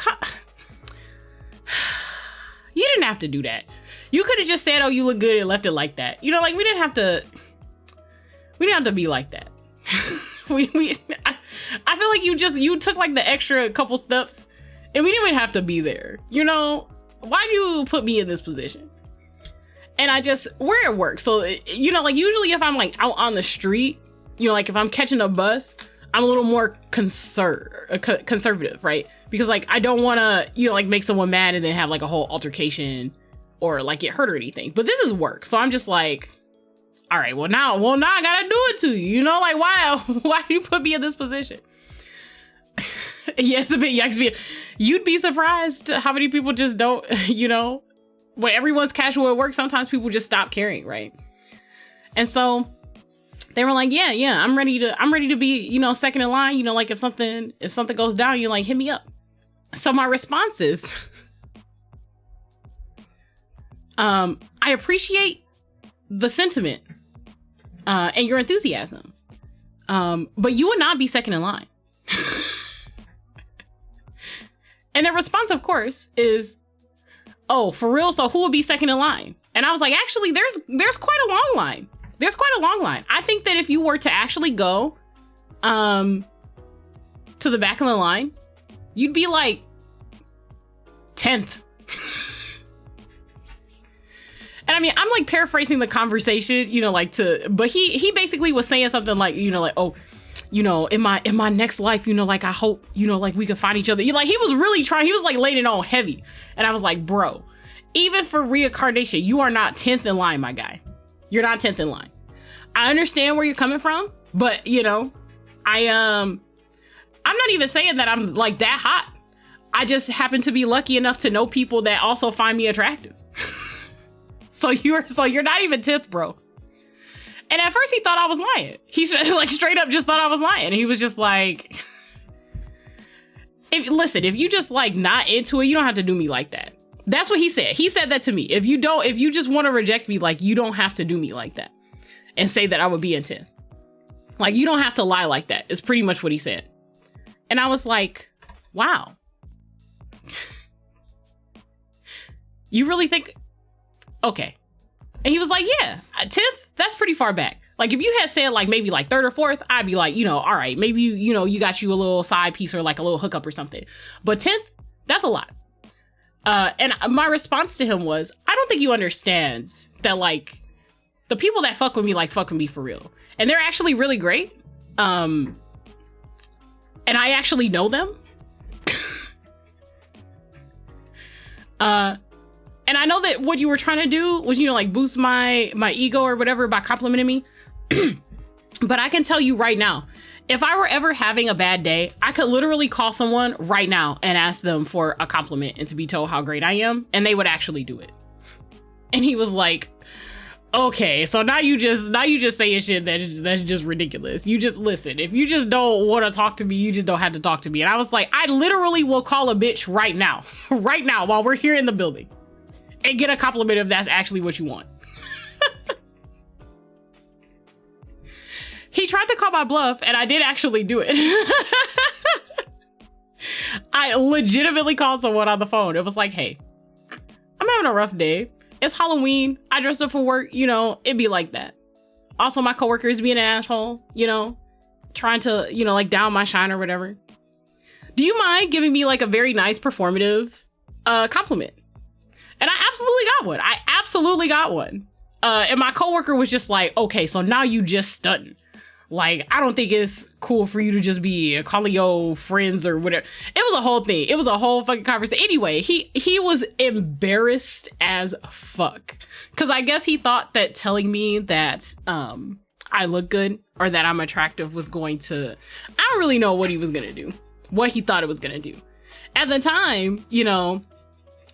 You didn't have to do that. You could have just said, oh, you look good, and left it like that. You know, like, we didn't have to be like that. I feel like you took like the extra couple steps and we didn't even have to be there. You know, why'd you put me in this position? And we're at work. So, you know, like usually if I'm like out on the street, you know, like if I'm catching a bus, I'm a little more conservative, right? Because like, I don't want to, you know, like make someone mad and then have like a whole altercation or like get hurt or anything. But this is work. So I'm just like, all right, well now I gotta do it to you. You know, like why do you put me in this position? Yeah, it's a bit yucky. You'd be surprised how many people just don't, you know, when everyone's casual at work, sometimes people just stop caring, right? And so they were like, yeah, I'm ready to be, you know, second in line. You know, like if something goes down, you like hit me up. So my response is, I appreciate the sentiment and your enthusiasm, but you would not be second in line. And the response, of course, is, oh, for real? So who would be second in line? And I was like, actually, there's quite a long line. There's quite a long line. I think that if you were to actually go to the back of the line, you'd be like 10th. And I mean, I'm like paraphrasing the conversation, you know, like but he basically was saying something like, you know, like, oh, you know, in my next life, you know, like, I hope, you know, like we could find each other. Like, he was really trying, he was like laying it on heavy. And I was like, bro, even for reincarnation, you are not 10th in line, my guy. You're not 10th in line. I understand where you're coming from, but you know, I'm not even saying that I'm like that hot. I just happen to be lucky enough to know people that also find me attractive. So you're not even 10th, bro. And at first he thought I was lying. He like straight up just thought I was lying. And he was just like, listen, if you just like not into it, you don't have to do me like that. That's what he said. He said that to me. If you just want to reject me, like, you don't have to do me like that and say that I would be in 10th. Like, you don't have to lie like that. It's pretty much what he said. And I was like, wow. You really think, okay. And he was like, yeah, 10th, that's pretty far back. Like, if you had said like maybe like 3rd or 4th, I'd be like, you know, all right, maybe, you know, you got you a little side piece or like a little hookup or something. But 10th, that's a lot. And my response to him was, I don't think you understand that, like, the people that fuck with me, like, fuck with me for real. And they're actually really great. And I actually know them. And I know that what you were trying to do was, you know, like, boost my ego or whatever by complimenting me. But I can tell you right now, if I were ever having a bad day, I could literally call someone right now and ask them for a compliment and to be told how great I am, and they would actually do it. And he was like, okay, so now you just saying shit that's just ridiculous. You just listen. If you just don't want to talk to me, you just don't have to talk to me. And I was like, I literally will call a bitch right now, right now, while we're here in the building, and get a compliment if that's actually what you want. He tried to call my bluff, and I did actually do it. I legitimately called someone on the phone. It was like, hey, I'm having a rough day. It's Halloween. I dressed up for work. You know, it'd be like that. Also, my coworker is being an asshole, you know, trying to, you know, like down my shine or whatever. Do you mind giving me like a very nice performative compliment? And I absolutely got one. And my coworker was just like, okay, so now you just stunting. Like, I don't think it's cool for you to just be calling your friends or whatever. It was a whole thing. It was a whole fucking conversation. Anyway, he was embarrassed as fuck. Because I guess he thought that telling me that I look good or that I'm attractive was going to... I don't really know what he was going to do. What he thought it was going to do. At the time, you know,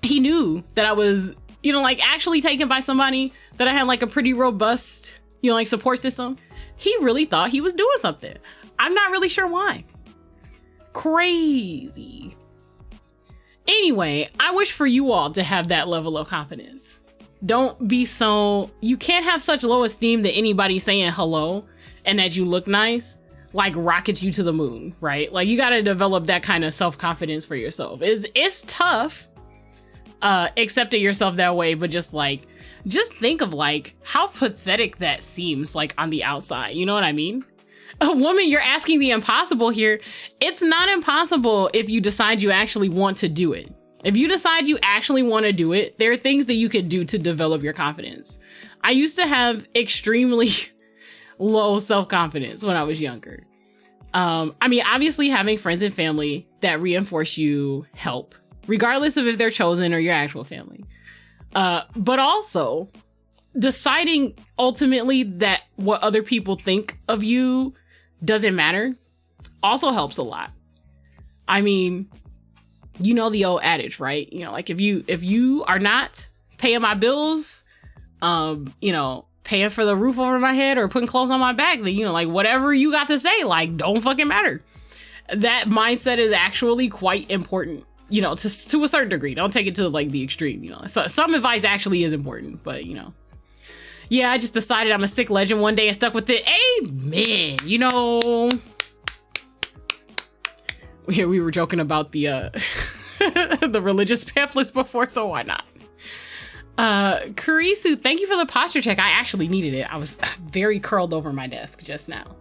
he knew that I was, you know, like actually taken by somebody, that I had like a pretty robust, you know, like support system. He really thought he was doing something. I'm not really sure why. Crazy. Anyway, I wish for you all to have that level of confidence. Don't be so... You can't have such low esteem that anybody saying hello and that you look nice, like, rockets you to the moon, right? Like, you got to develop that kind of self-confidence for yourself. It's tough accepting yourself that way, but just think of like how pathetic that seems like on the outside. You know what I mean? A woman, you're asking the impossible here. It's not impossible if you decide you actually want to do it. If you decide you actually want to do it, there are things that you could do to develop your confidence. I used to have extremely low self-confidence when I was younger. I mean, obviously having friends and family that reinforce you help, regardless of if they're chosen or your actual family. But also deciding ultimately that what other people think of you doesn't matter also helps a lot. I mean, you know the old adage, right? You know, like if you are not paying my bills, you know, paying for the roof over my head or putting clothes on my back, then, you know, like whatever you got to say, like, don't fucking matter. That mindset is actually quite important. You know, to a certain degree. Don't take it to like the extreme, you know. So some advice actually is important, but you know. Yeah, I just decided I'm a sick legend one day and stuck with it. Amen. You know. We were joking about the the religious pamphlets before, so why not? Kurisu, thank you for the posture check. I actually needed it. I was very curled over my desk just now.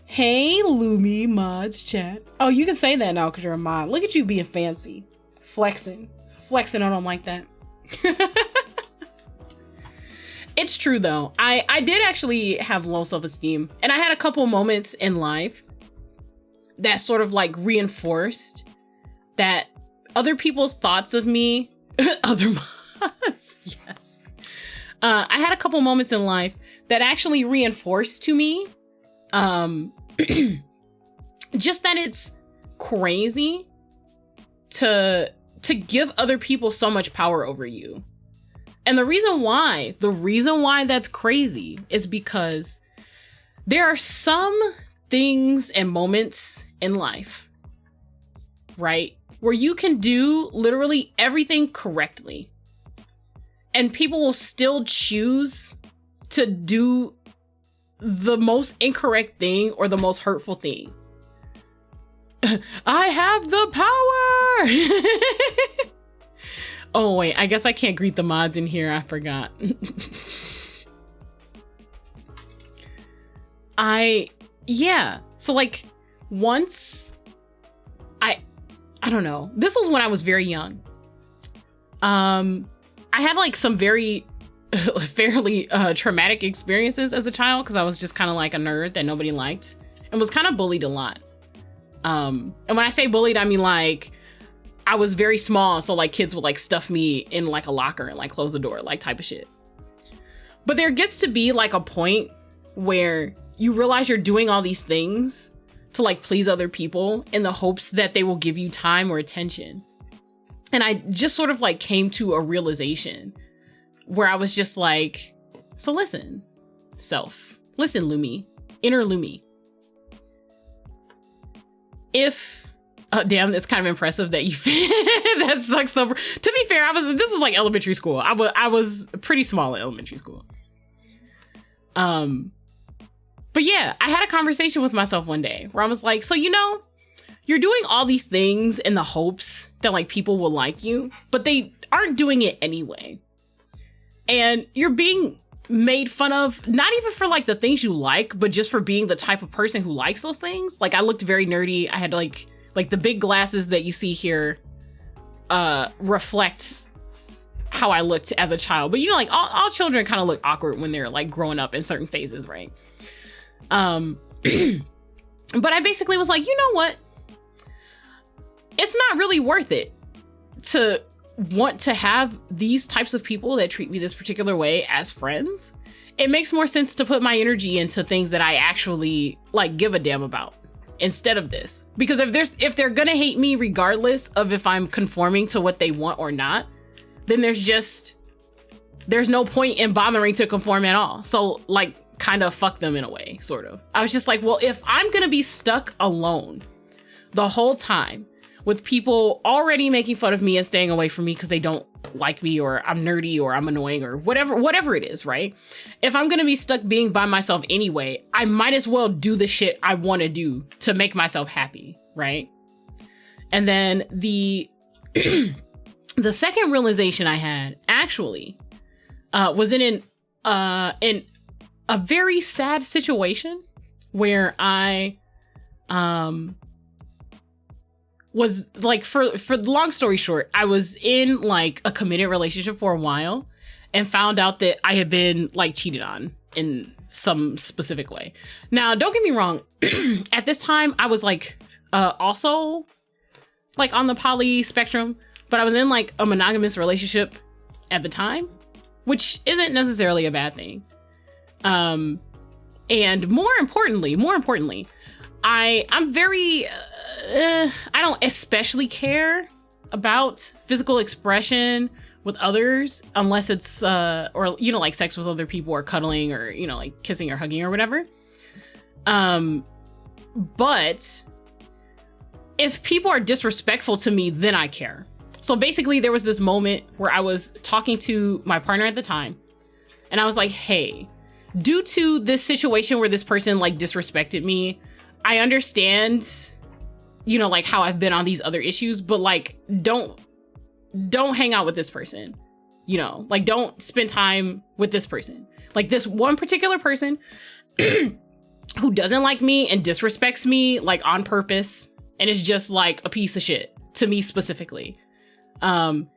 Hey, Lumi mods chat. Oh, you can say that now because you're a mod. Look at you being fancy. Flexing on them like that. It's true though. I did actually have low self-esteem, and I had a couple moments in life that sort of like reinforced that other people's thoughts of me, other mods, yes. I had a couple moments in life that actually reinforced to me, just that it's crazy to give other people so much power over you. And the reason why that's crazy is because there are some things and moments in life, right, where you can do literally everything correctly, and people will still choose to do the most incorrect thing or the most hurtful thing. I have the power. Oh wait, I guess I can't greet the mods in here. I forgot. So like once I don't know. This was when I was very young. I had like some very fairly traumatic experiences as a child because I was just kind of like a nerd that nobody liked and was kind of bullied a lot. And when I say bullied, I mean like I was very small, so like kids would like stuff me in like a locker and like close the door, like type of shit. But there gets to be like a point where you realize you're doing all these things to like please other people in the hopes that they will give you time or attention. And I just sort of like came to a realization where I was just like, so listen, listen, Lumi, inner Lumi. Damn, that's kind of impressive that you that sucks though. To be fair, this was like elementary school. I was pretty small at elementary school. But yeah, I had a conversation with myself one day where I was like, so you're doing all these things in the hopes that like people will like you, but they aren't doing it anyway. And you're being made fun of, not even for like the things you like, but just for being the type of person who likes those things. Like I looked very nerdy. I had like the big glasses that you see here reflect how I looked as a child. But like all children kind of look awkward when they're like growing up in certain phases, right? But I basically was like, you know what? It's not really worth it to want to have these types of people that treat me this particular way as friends. It makes more sense to put my energy into things that I actually like give a damn about instead of this. Because if they're gonna hate me regardless of if I'm conforming to what they want or not, then there's no point in bothering to conform at all. So like kind of fuck them in a way, sort of. I was just like, well, if I'm gonna be stuck alone the whole time with people already making fun of me and staying away from me because they don't like me or I'm nerdy or I'm annoying or whatever it is, right? If I'm gonna be stuck being by myself anyway, I might as well do the shit I want to do to make myself happy, right? And then the second realization I had actually was in a very sad situation where I was like, for the long story short, I was in like a committed relationship for a while and found out that I had been like cheated on in some specific way. Now, don't get me wrong. At this time, I was like also like on the poly spectrum, but I was in like a monogamous relationship at the time, which isn't necessarily a bad thing. And more importantly, I'm very, I don't especially care about physical expression with others unless it's, or, like sex with other people or cuddling or, like kissing or hugging or whatever. But if people are disrespectful to me, then I care. So basically there was this moment where I was talking to my partner at the time and I was like, hey, due to this situation where this person like disrespected me, I understand, like how I've been on these other issues, but like, don't hang out with this person, like don't spend time with this person. Like this one particular person who doesn't like me and disrespects me like on purpose and is just like a piece of shit to me specifically. And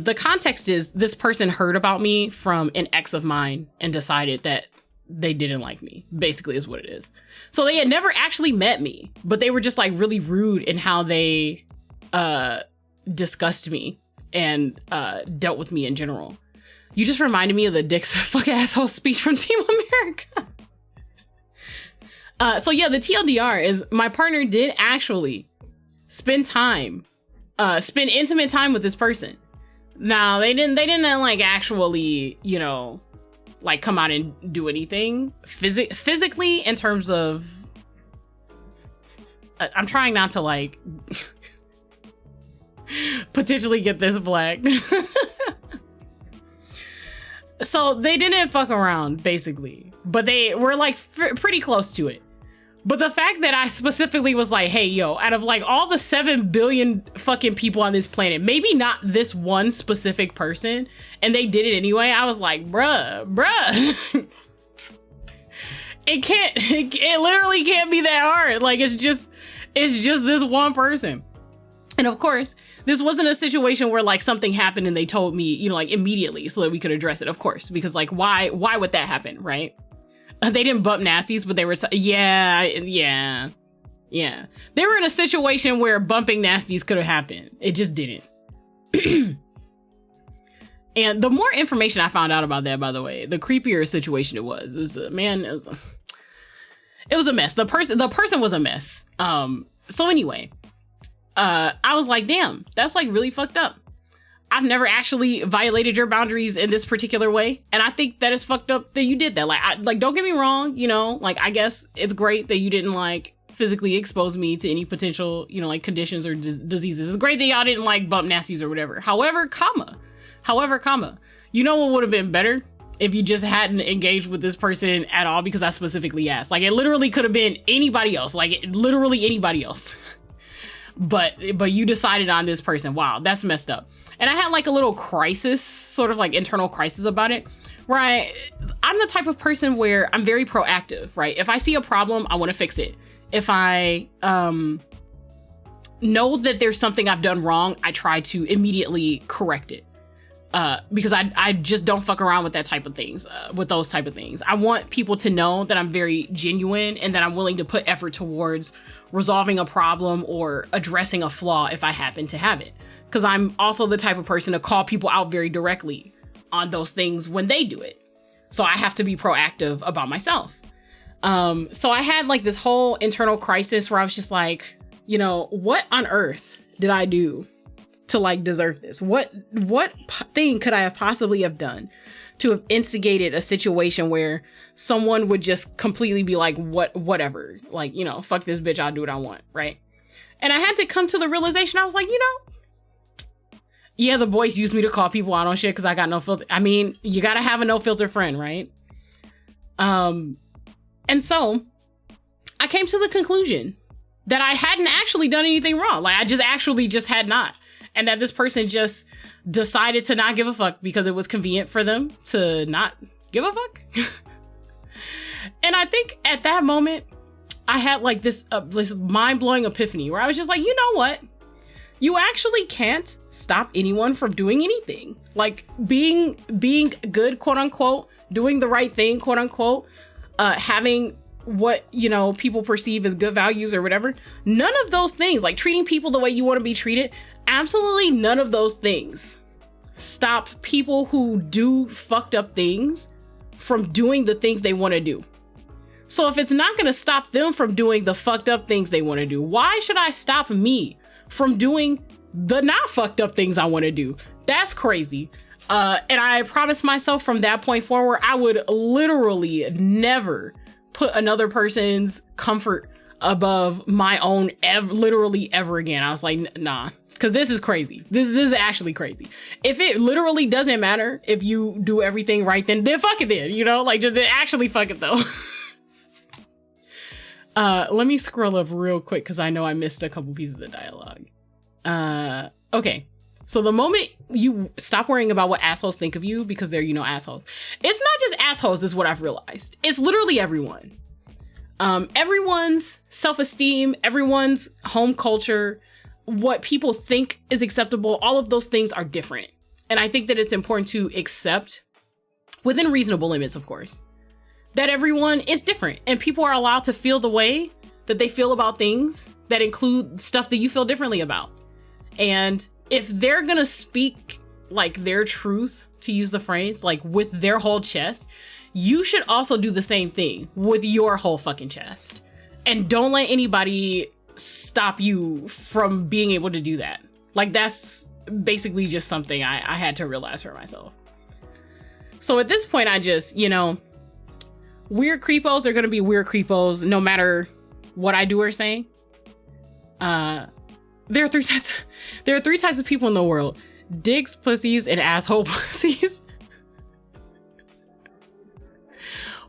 the context is this person heard about me from an ex of mine and decided that they didn't like me, basically is what it is. So they had never actually met me, but they were just like really rude in how they discussed me and dealt with me in general. You just reminded me of the dicks fuck asshole speech from Team America. So yeah, the TLDR is my partner did actually spend intimate time with this person. Now they didn't like actually, you know, like come out and do anything physically in terms of, I'm trying not to like potentially get this flagged. So they didn't fuck around basically, but they were like pretty close to it. But the fact that I specifically was like, hey, yo, out of like all the 7 billion fucking people on this planet, maybe not this one specific person, and they did it anyway, I was like, bruh. It literally can't be that hard. Like, it's just this one person. And of course, this wasn't a situation where like something happened and they told me, you know, like immediately so that we could address it, of course, because like, why would that happen, right? They didn't bump nasties, but they were, yeah. They were in a situation where bumping nasties could have happened. It just didn't. And the more information I found out about that, by the way, the creepier situation it was a mess. The person was a mess. So anyway, I was like, damn, that's like really fucked up. I've never actually violated your boundaries in this particular way. And I think that it's fucked up that you did that. Like, don't get me wrong, you know, like, I guess it's great that you didn't like physically expose me to any potential, you know, like conditions or diseases. It's great that y'all didn't like bump nasties or whatever. However, you know what would have been better? If you just hadn't engaged with this person at all, because I specifically asked. Like, it literally could have been anybody else, literally anybody else. But you decided on this person. Wow, that's messed up. And I had like a little crisis, sort of like internal crisis about it, where I'm the type of person where I'm very proactive, right? If I see a problem, I want to fix it. If I know that there's something I've done wrong, I try to immediately correct it. Because I just don't fuck around with that type of things, with those type of things. I want people to know that I'm very genuine and that I'm willing to put effort towards resolving a problem or addressing a flaw if I happen to have it. Because I'm also the type of person to call people out very directly on those things when they do it. So I have to be proactive about myself. So I had like this whole internal crisis where I was just like, you know, what on earth did I do to like deserve this? What thing could I have possibly have done to have instigated a situation where someone would just completely be like, whatever, like, you know, fuck this bitch, I'll do what I want, right? And I had to come to the realization, I was like, you know, yeah, the boys used me to call people out on shit because I got no filter. I mean, you gotta have a no filter friend, right? And so I came to the conclusion that I hadn't actually done anything wrong. Like, I just had not. And that this person just decided to not give a fuck because it was convenient for them to not give a fuck. And I think at that moment, I had like this mind-blowing epiphany where I was just like, you know what? You actually can't stop anyone from doing anything. Like being good, quote unquote, doing the right thing, quote unquote, having what, you know, people perceive as good values or whatever. None of those things, like treating people the way you want to be treated, absolutely none of those things stop people who do fucked up things from doing the things they want to do. So if it's not going to stop them from doing the fucked up things they want to do, why should I stop me from doing the not fucked up things I want to do? That's crazy. And I promised myself from that point forward, I would literally never put another person's comfort above my own literally ever again. I was like, nah, because this is crazy. This is actually crazy. If it literally doesn't matter if you do everything right, then fuck it then, you know, like just actually fuck it though. Let me scroll up real quick because I know I missed a couple pieces of dialogue. Okay. So the moment you stop worrying about what assholes think of you, because they're, you know, assholes. It's not just assholes is what I've realized. It's literally everyone. Everyone's self-esteem, everyone's home culture, what people think is acceptable, all of those things are different. And I think that it's important to accept, within reasonable limits, of course, that everyone is different and people are allowed to feel the way that they feel about things that include stuff that you feel differently about. And if they're gonna speak like their truth, to use the phrase, like with their whole chest, you should also do the same thing with your whole fucking chest. And don't let anybody stop you from being able to do that. Like, that's basically just something I had to realize for myself. So at this point, I just, weird creepos are gonna be weird creepos no matter what I do or say. There are three types of people in the world: dicks, pussies, and asshole pussies.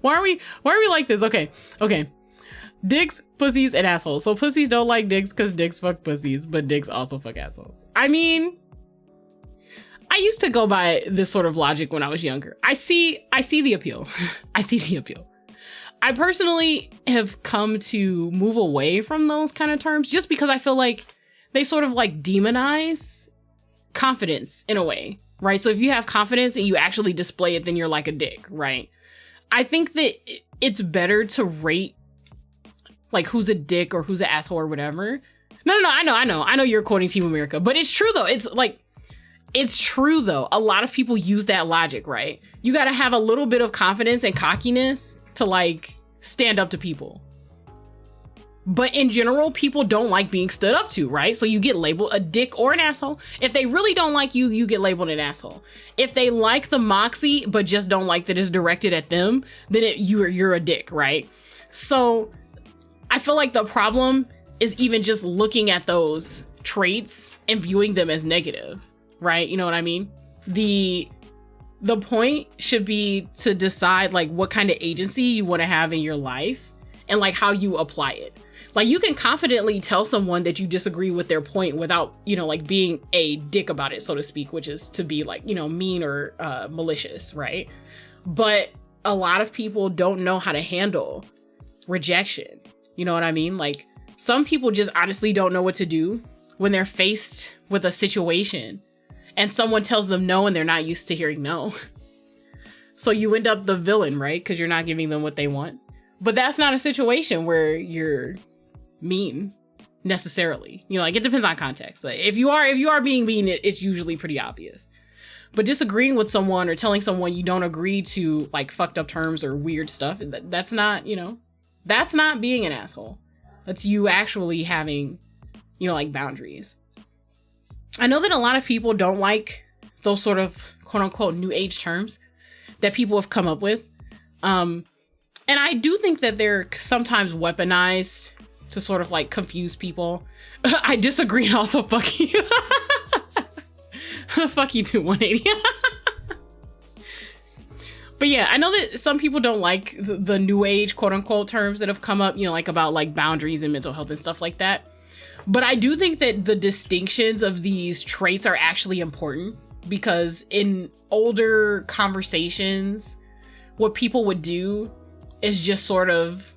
Why are we like this? Okay. Dicks, pussies, and assholes. So pussies don't like dicks because dicks fuck pussies, but dicks also fuck assholes. I mean, I used to go by this sort of logic when I was younger. I see the appeal. I see the appeal. I personally have come to move away from those kind of terms just because I feel like they sort of like demonize confidence in a way, right? So if you have confidence and you actually display it, then you're like a dick, right? I think that it's better to rate like who's a dick or who's an asshole or whatever. No, I know you're quoting Team America, but it's true though. It's true though. A lot of people use that logic, right? You got to have a little bit of confidence and cockiness to like stand up to people. But in general, people don't like being stood up to, right? So you get labeled a dick or an asshole. If they really don't like you, you get labeled an asshole. If they like the moxie, but just don't like that it's directed at them, then you're a dick, right? So I feel like the problem is even just looking at those traits and viewing them as negative, right? You know what I mean? The point should be to decide like what kind of agency you want to have in your life and like how you apply it. Like, you can confidently tell someone that you disagree with their point without, like being a dick about it, so to speak, which is to be like, mean or malicious, right? But a lot of people don't know how to handle rejection. You know what I mean? Like, some people just honestly don't know what to do when they're faced with a situation and someone tells them no and they're not used to hearing no. So you end up the villain, right? Because you're not giving them what they want. But that's not a situation where you're mean necessarily. Like, it depends on context. Like, if you are being mean, it's usually pretty obvious. But disagreeing with someone or telling someone you don't agree to like fucked up terms or weird stuff, that's not, that's not being an asshole. That's you actually having, like boundaries. I know that a lot of people don't like those sort of quote unquote new age terms that people have come up with. And I do think that they're sometimes weaponized to sort of like confuse people. I disagree and also fuck you. Fuck you too, 180. But yeah, I know that some people don't like the new age quote unquote terms that have come up, like about like boundaries and mental health and stuff like that. But I do think that the distinctions of these traits are actually important, because in older conversations, what people would do is just sort of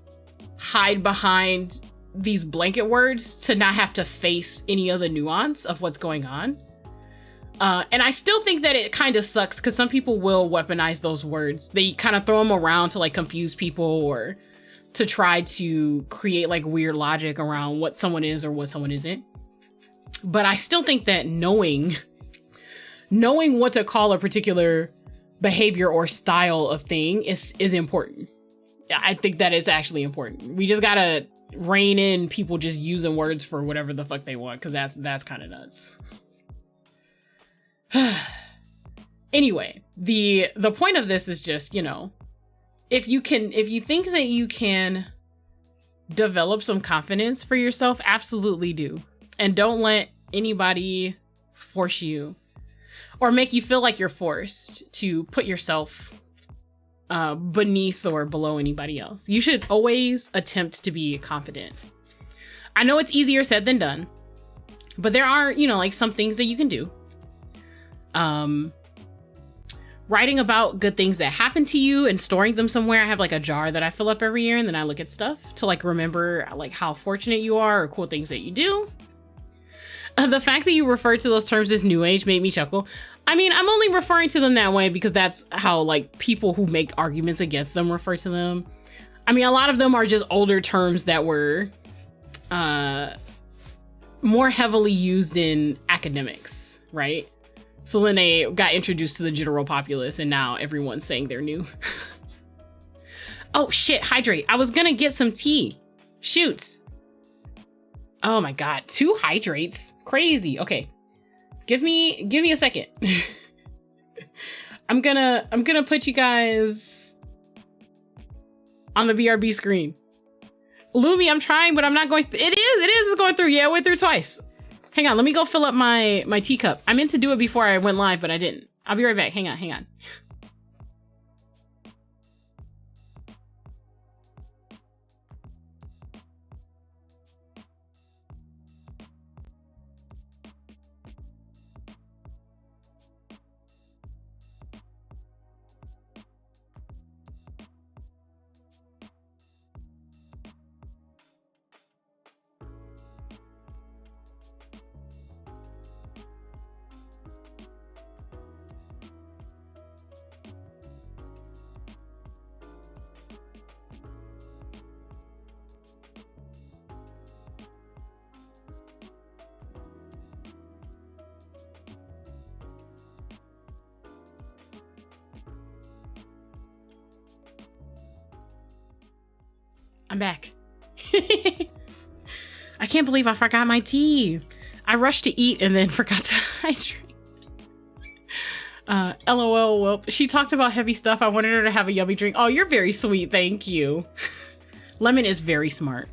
hide behind these blanket words to not have to face any of the nuance of what's going on. And I still think that it kind of sucks because some people will weaponize those words. They kind of throw them around to like confuse people or to try to create like weird logic around what someone is or what someone isn't. But I still think that knowing what to call a particular behavior or style of thing is important. I think that is actually important. We just gotta rein in people just using words for whatever the fuck they want, because that's kind of nuts. Anyway, the point of this is just, if you think that you can develop some confidence for yourself, absolutely do. And don't let anybody force you or make you feel like you're forced to put yourself beneath or below anybody else. You should always attempt to be confident. I know it's easier said than done, but there are, like some things that you can do. Writing about good things that happen to you and storing them somewhere. I have like a jar that I fill up every year, and then I look at stuff to like remember like how fortunate you are or cool things that you do. The fact that you refer to those terms as new age made me chuckle. I mean, I'm only referring to them that way because that's how like people who make arguments against them refer to them. I mean, a lot of them are just older terms that were more heavily used in academics, right? So then they got introduced to the general populace and now everyone's saying they're new. Oh shit, hydrate. I was gonna get some tea. Shoots. Oh my God, 2 hydrates. Crazy. Okay. Give me a second. I'm gonna put you guys on the BRB screen. Lumi, I'm trying, but I'm not going. It's going through. Yeah, it went through twice. Hang on, let me go fill up my teacup. I meant to do it before I went live, but I didn't. I'll be right back. Hang on. I'm back. I can't believe I forgot my tea. I rushed to eat and then forgot to hydrate. LOL, well, she talked about heavy stuff. I wanted her to have a yummy drink. Oh, you're very sweet. Thank you. Lemon is very smart.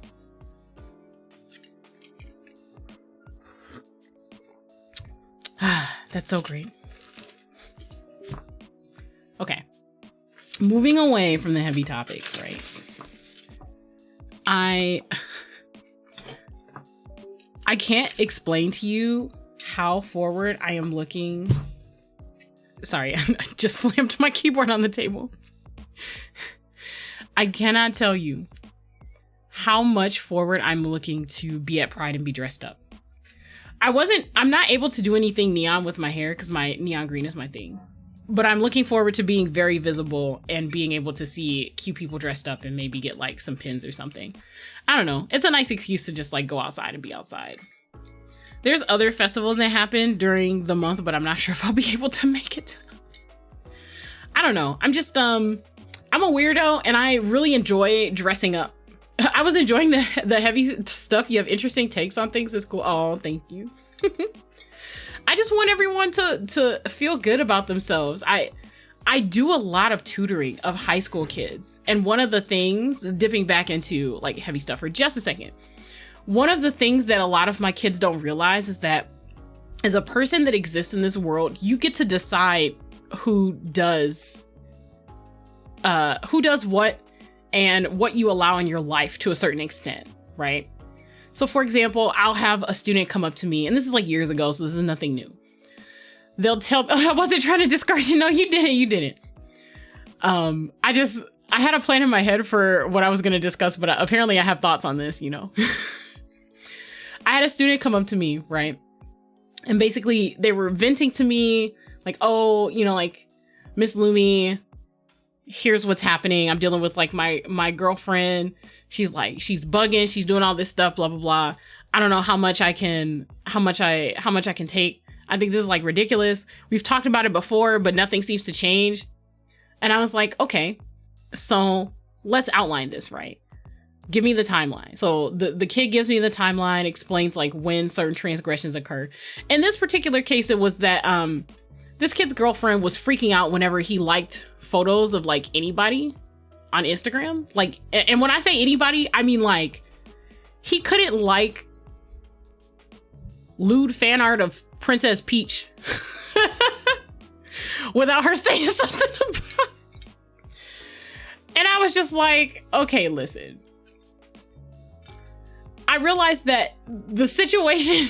That's so great. Okay. Moving away from the heavy topics, right? I can't explain to you how forward I am looking. Sorry, I just slammed my keyboard on the table. I cannot tell you how much forward I'm looking to be at Pride and be dressed up. I'm not able to do anything neon with my hair because my neon green is my thing. But I'm looking forward to being very visible and being able to see cute people dressed up and maybe get like some pins or something. I don't know. It's a nice excuse to just like go outside and be outside. There's other festivals that happen during the month, but I'm not sure if I'll be able to make it. I don't know. I'm just, I'm a weirdo and I really enjoy dressing up. I was enjoying the heavy stuff. You have interesting takes on things. It's cool. Oh, thank you. I just want everyone to feel good about themselves. I do a lot of tutoring of high school kids. And one of the things, dipping back into like heavy stuff for just a second, one of the things that a lot of my kids don't realize is that as a person that exists in this world, you get to decide who does what and what you allow in your life to a certain extent, right? So for example, I'll have a student come up to me, and this is like years ago, so this is nothing new. They'll tell, oh, I wasn't trying to discourage you. No, you didn't. I had a plan in my head for what I was going to discuss, but apparently I have thoughts on this, you know. I had a student come up to me, right? And basically they were venting to me like, oh, you know, like, Miss Lumi, here's what's happening. I'm dealing with like my girlfriend. She's bugging. She's doing all this stuff, blah, blah, blah. I don't know how much I can take. I think this is like ridiculous. We've talked about it before, but nothing seems to change. And I was like, okay, so let's outline this, right? Give me the timeline. So the kid gives me the timeline, explains like when certain transgressions occur. In this particular case, it was that this kid's girlfriend was freaking out whenever he liked photos of like anybody on Instagram. Like, and when I say anybody, I mean like he couldn't like lewd fan art of Princess Peach without her saying something about it. And I was just like, okay, listen. I realized that the situation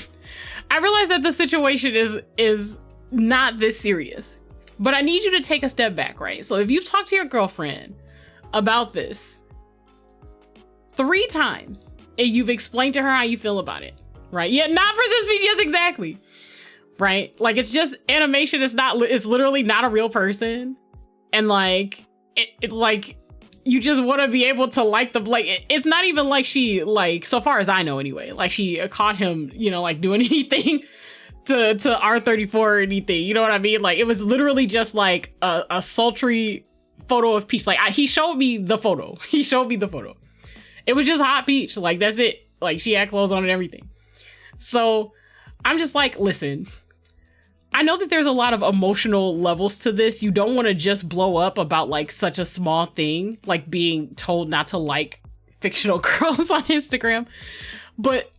is not this serious. But I need you to take a step back, right? So if you've talked to your girlfriend about this 3 times and you've explained to her how you feel about it, right? Yeah, not Princess Peach. Yes, exactly. Right? Like, it's just animation. It's literally not a real person. And like, like, you just want to be able to like it's not even like she, like, so far as I know anyway, like she caught him, you know, like doing anything to R34 or anything. You know what I mean? Like, it was literally just like a sultry photo of Peach. Like, he showed me the photo. He showed me the photo. It was just hot Peach. Like, that's it. Like, she had clothes on and everything. So I'm just like, listen, I know that there's a lot of emotional levels to this. You don't want to just blow up about like such a small thing, like being told not to like fictional girls on Instagram. But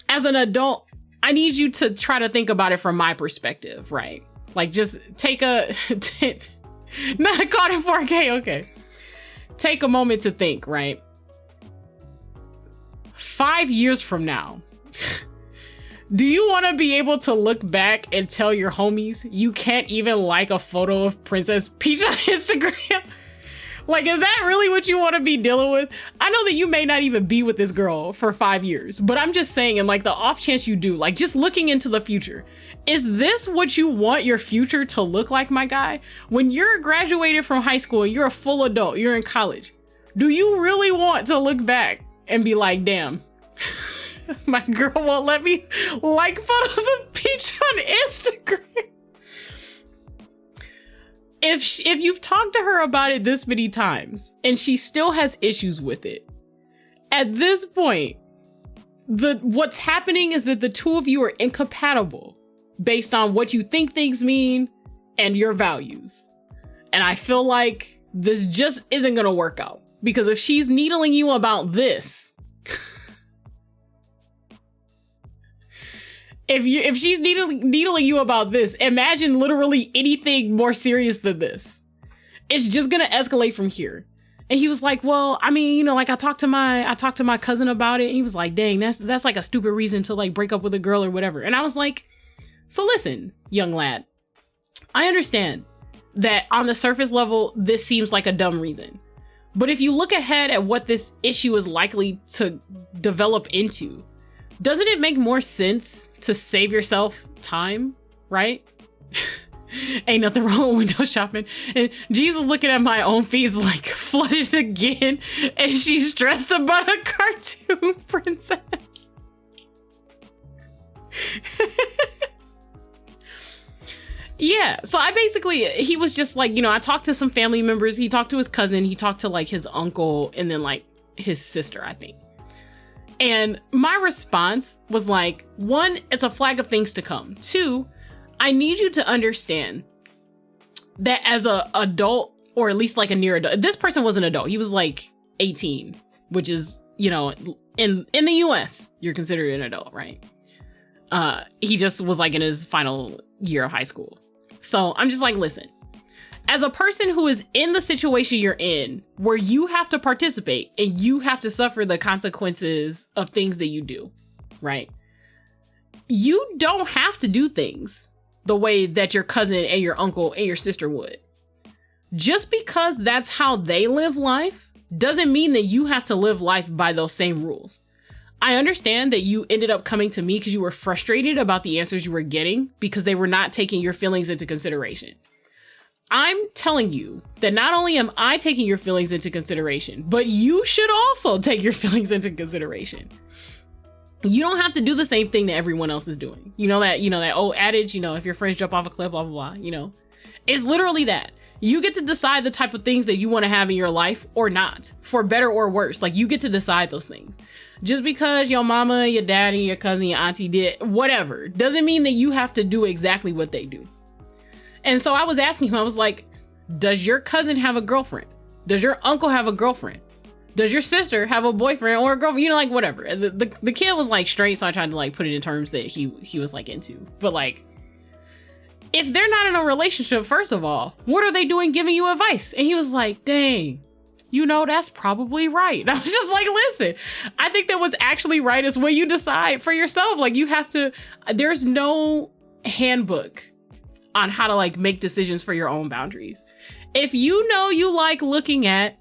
as an adult, I need you to try to think about it from my perspective, right? Like, just take not caught in 4K, okay. Take a moment to think, right? 5 years from now, do you want to be able to look back and tell your homies you can't even like a photo of Princess Peach on Instagram? Like, is that really what you want to be dealing with? I know that you may not even be with this girl for 5 years, but I'm just saying, and like the off chance you do, like just looking into the future, is this what you want your future to look like, my guy? When you're graduated from high school and you're a full adult, you're in college, do you really want to look back and be like, damn, my girl won't let me like photos of Peach on Instagram? If you've talked to her about it this many times and she still has issues with it, at this point, what's happening is that the two of you are incompatible based on what you think things mean and your values. And I feel like this just isn't gonna work out, because if she's needling you about this, if she's needling you about this, imagine literally anything more serious than this. It's just gonna escalate from here. And he was like, well, I mean, you know, like I talked to my cousin about it. And he was like, dang, that's like a stupid reason to like break up with a girl or whatever. And I was like, so listen, young lad, I understand that on the surface level, this seems like a dumb reason. But if you look ahead at what this issue is likely to develop into, doesn't it make more sense to save yourself time, right? Ain't nothing wrong with window shopping. And Jesus looking at my own feeds like flooded again, and she's stressed about a cartoon princess. Yeah, so he was just like, you know, I talked to some family members. He talked to his cousin. He talked to like his uncle and then like his sister, I think. And my response was like, 1, it's a flag of things to come. 2, I need you to understand that as a adult, or at least like a near adult, this person was an adult. He was like 18, which is, you know, in the US, you're considered an adult, right? He just was like in his final year of high school. So I'm just like, listen, as a person who is in the situation you're in, where you have to participate and you have to suffer the consequences of things that you do, right? You don't have to do things the way that your cousin and your uncle and your sister would. Just because that's how they live life doesn't mean that you have to live life by those same rules. I understand that you ended up coming to me because you were frustrated about the answers you were getting because they were not taking your feelings into consideration. I'm telling you that not only am I taking your feelings into consideration, but you should also take your feelings into consideration. You don't have to do the same thing that everyone else is doing. You know that old adage, you know, if your friends jump off a cliff, blah, blah, blah, you know, it's literally that. You get to decide the type of things that you want to have in your life or not, for better or worse. Like, you get to decide those things. Just because your mama, your daddy, your cousin, your auntie did whatever doesn't mean that you have to do exactly what they do. And so I was asking him, I was like, does your cousin have a girlfriend? Does your uncle have a girlfriend? Does your sister have a boyfriend or a girlfriend? You know, like, whatever. The kid was like straight, so I tried to like put it in terms that he was like into. But like, if they're not in a relationship, first of all, what are they doing giving you advice? And he was like, dang, you know, that's probably right. And I was just like, listen, I think that what's actually right is when you decide for yourself. Like, you have to, there's no handbook on how to like make decisions for your own boundaries. If you know you like looking at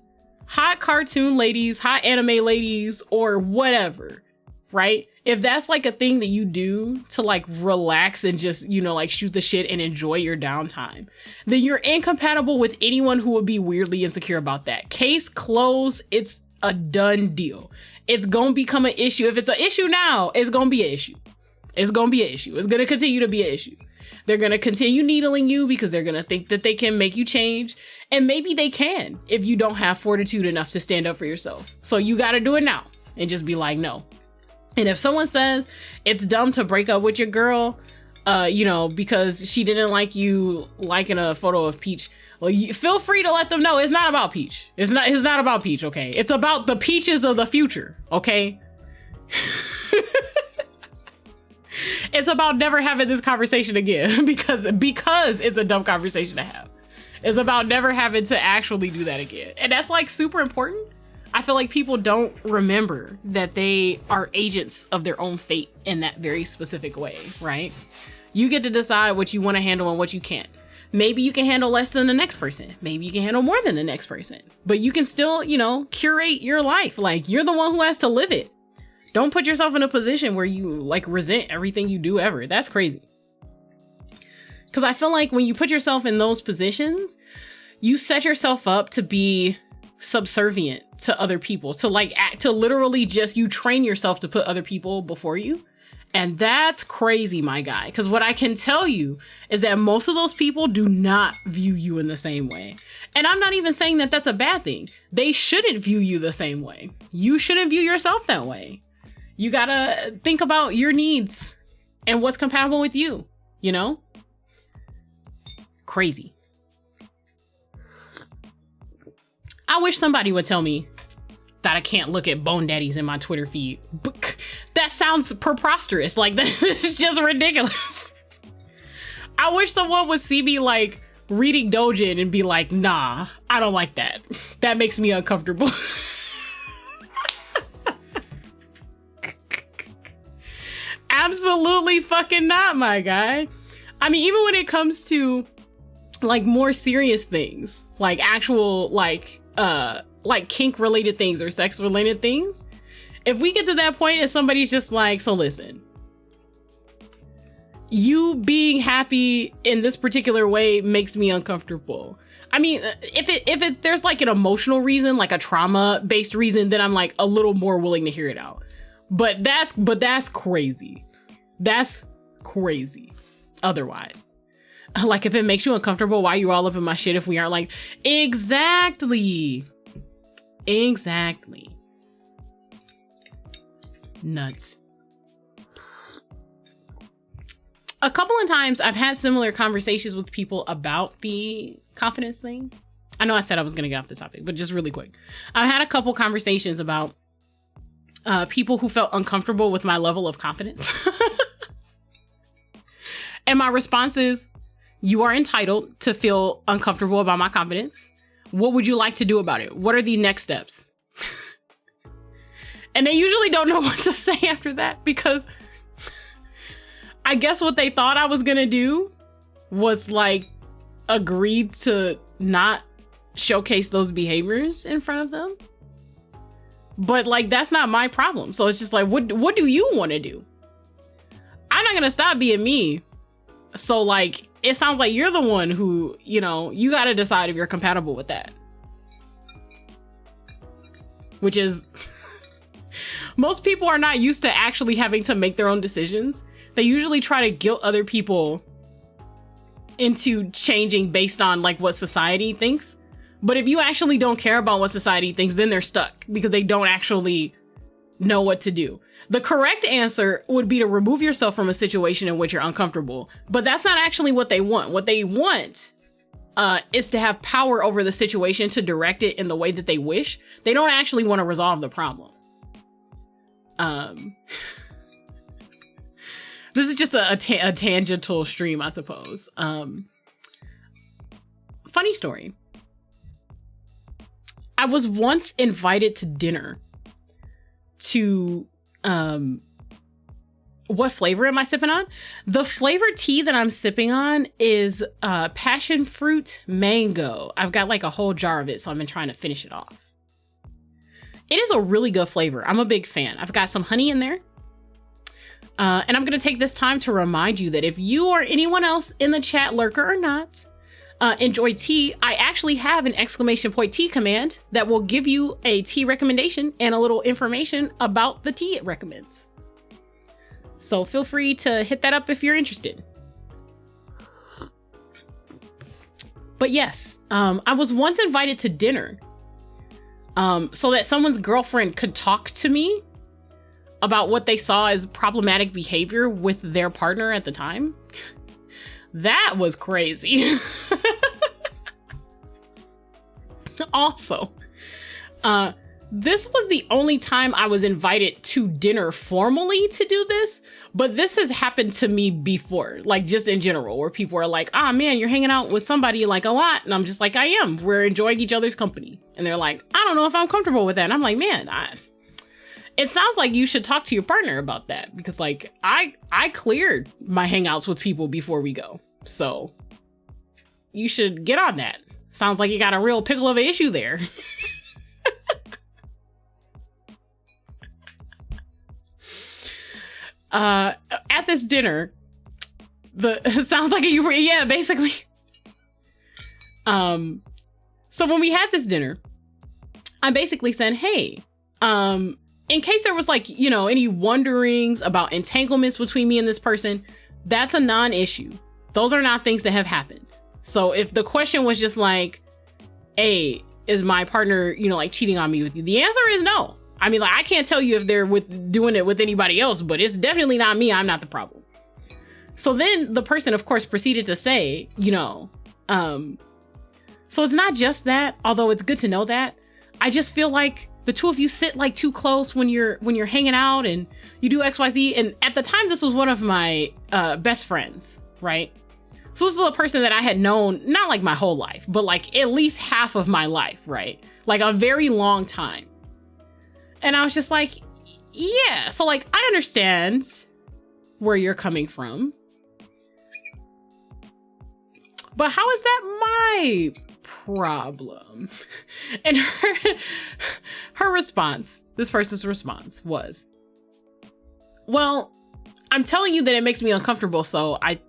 hot cartoon ladies, hot anime ladies, or whatever, right? if that's like a thing that you do to like relax and just, you know, like shoot the shit and enjoy your downtime, then you're incompatible with anyone who would be weirdly insecure about that. Case closed. It's a done deal. It's going to become an issue. If it's an issue now, it's going to be an issue. It's going to be an issue. It's going to continue to be an issue. They're going to continue needling you because they're going to think that they can make you change. And maybe they can if you don't have fortitude enough to stand up for yourself. So you got to do it now and just be like, no. And if someone says it's dumb to break up with your girl, you know, because she didn't like you liking a photo of Peach, well, you feel free to let them know it's not about Peach. It's not about Peach, okay? It's about the Peaches of the future, okay? It's about never having this conversation again because it's a dumb conversation to have. It's about never having to actually do that again. And that's like super important. I feel like people don't remember that they are agents of their own fate in that very specific way, right? You get to decide what you want to handle and what you can't. Maybe you can handle less than the next person. Maybe you can handle more than the next person. But you can still, you know, curate your life. Like, you're the one who has to live it. Don't put yourself in a position where you like resent everything you do ever. That's crazy. Because I feel like when you put yourself in those positions, you set yourself up to be subservient to other people, to like act, to literally just, you train yourself to put other people before you. And that's crazy, my guy. Because what I can tell you is that most of those people do not view you in the same way. And I'm not even saying that that's a bad thing. They shouldn't view you the same way. You shouldn't view yourself that way. You gotta think about your needs and what's compatible with you, you know? Crazy. I wish somebody would tell me that I can't look at bone daddies in my Twitter feed. That sounds preposterous. Like, that's just ridiculous. I wish someone would see me like reading Dojin and be like, nah, I don't like that. That makes me uncomfortable. Absolutely fucking not, my guy. I mean, even when it comes to like more serious things, like actual like kink related things or sex related things, if we get to that point and somebody's just like, so listen, you being happy in this particular way makes me uncomfortable. I mean, if there's like an emotional reason, like a trauma based reason, then I'm like a little more willing to hear it out. But that's crazy. That's crazy. Otherwise, like, if it makes you uncomfortable, why you all up in my shit if we aren't like, exactly. Nuts. A couple of times I've had similar conversations with people about the confidence thing. I know I said I was going to get off the topic, but just really quick. I've had a couple conversations about people who felt uncomfortable with my level of confidence. And my response is, you are entitled to feel uncomfortable about my confidence. What would you like to do about it? What are the next steps? And they usually don't know what to say after that, because I guess what they thought I was gonna do was like agree to not showcase those behaviors in front of them. But like, that's not my problem. So it's just like, what do you want to do? I'm not gonna stop being me. So like, it sounds like you're the one who, you know, you got to decide if you're compatible with that. Which is, most people are not used to actually having to make their own decisions. They usually try to guilt other people into changing based on like what society thinks. But if you actually don't care about what society thinks, then they're stuck because they don't actually know what to do. The correct answer would be to remove yourself from a situation in which you're uncomfortable, but that's not actually what they want. What they want is to have power over the situation, to direct it in the way that they wish. They don't actually want to resolve the problem. This is just a tangential stream, I suppose. Funny story. I was once invited to dinner to what flavor am I sipping on? The flavored tea that I'm sipping on is passion fruit mango. I've got like a whole jar of it, so I've been trying to finish it off. It is a really good flavor. I'm a big fan. I've got some honey in there. And I'm going to take this time to remind you that if you or anyone else in the chat, lurker or not, enjoy tea, I actually have an exclamation point tea command that will give you a tea recommendation and a little information about the tea it recommends. So feel free to hit that up if you're interested. But yes, I was once invited to dinner so that someone's girlfriend could talk to me about what they saw as problematic behavior with their partner at the time. That was crazy. Also, this was the only time I was invited to dinner formally to do this, but this has happened to me before, like just in general, where people are like, ah, man, you're hanging out with somebody like a lot. And I'm just like, I am. We're enjoying each other's company. And they're like, I don't know if I'm comfortable with that. And I'm like, man, it sounds like you should talk to your partner about that, because like I cleared my hangouts with people before we go. So you should get on that. Sounds like you got a real pickle of an issue there. At this dinner, sounds like basically. So when we had this dinner, I basically said, hey, in case there was like, any wonderings about entanglements between me and this person, that's a non-issue. Those are not things that have happened. So if the question was just like, hey, is my partner, like cheating on me with you? The answer is no. I mean, like, I can't tell you if they're doing it with anybody else, but it's definitely not me. I'm not the problem. So then the person, of course, proceeded to say, so it's not just that, although it's good to know that. I just feel like the two of you sit like too close when you're hanging out and you do XYZ. And at the time, this was one of my best friends, right? So this is a person that I had known, not like my whole life, but like at least half of my life, right? Like a very long time. And I was just like, yeah, so like, I understand where you're coming from, but how is that my problem? And her response, this person's response was, well, I'm telling you that it makes me uncomfortable, so I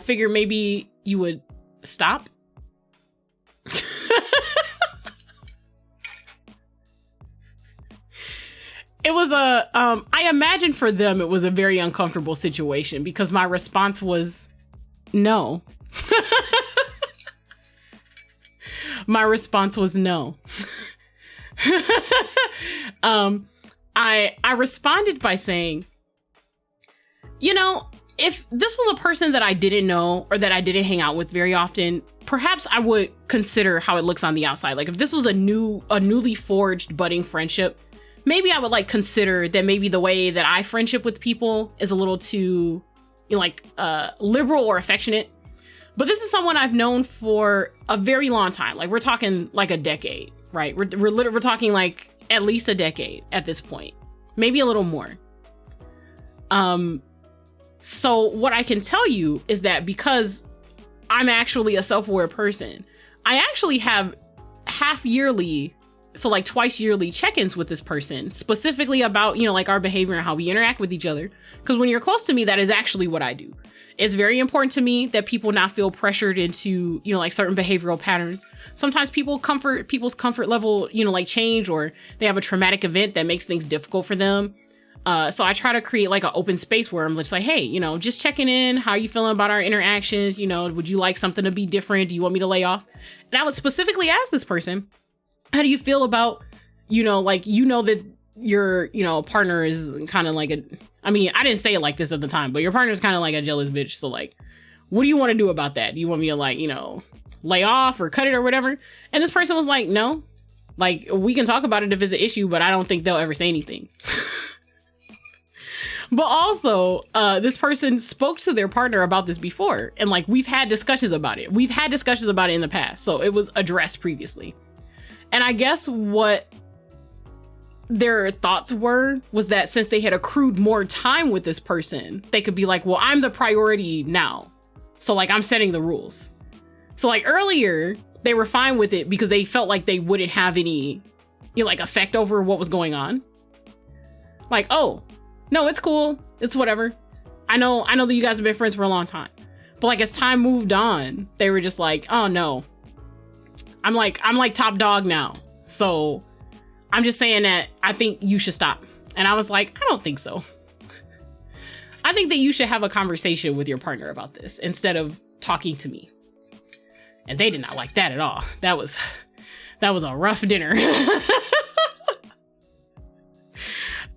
figure maybe you would stop. It was I imagine for them, it was a very uncomfortable situation because my response was no. My response was no. I responded by saying, if this was a person that I didn't know or that I didn't hang out with very often, perhaps I would consider how it looks on the outside. Like if this was a newly forged budding friendship, maybe I would like consider that maybe the way that I friendship with people is a little too liberal or affectionate. But this is someone I've known for a very long time. Like we're talking like a decade, right? We're talking like at least a decade at this point, maybe a little more. So what I can tell you is that because I'm actually a self-aware person, I actually have half yearly, so like twice yearly check-ins with this person, specifically about, like our behavior and how we interact with each other. Because when you're close to me, that is actually what I do. It's very important to me that people not feel pressured into, like certain behavioral patterns. Sometimes people's comfort level, like change, or they have a traumatic event that makes things difficult for them. So I try to create like an open space where I'm just like, hey, just checking in. How are you feeling about our interactions? Would you like something to be different? Do you want me to lay off? And I would specifically ask this person, how do you feel about, that your, partner is kind of like I didn't say it like this at the time, but your partner's kind of like a jealous bitch. So like, what do you want to do about that? Do you want me to like, lay off or cut it or whatever? And this person was like, no, like we can talk about it if it's an issue, but I don't think they'll ever say anything. But also, this person spoke to their partner about this before. And like, we've had discussions about it. We've had discussions about it in the past. So it was addressed previously. And I guess what their thoughts was that since they had accrued more time with this person, they could be like, well, I'm the priority now. So like, I'm setting the rules. So like earlier, they were fine with it because they felt like they wouldn't have any, effect over what was going on. Like, oh, No, it's cool. It's whatever. I know that you guys have been friends for a long time. But like as time moved on, they were just like, oh no. I'm like top dog now. So I'm just saying that I think you should stop. And I was like, I don't think so. I think that you should have a conversation with your partner about this instead of talking to me. And they did not like that at all. That was a rough dinner.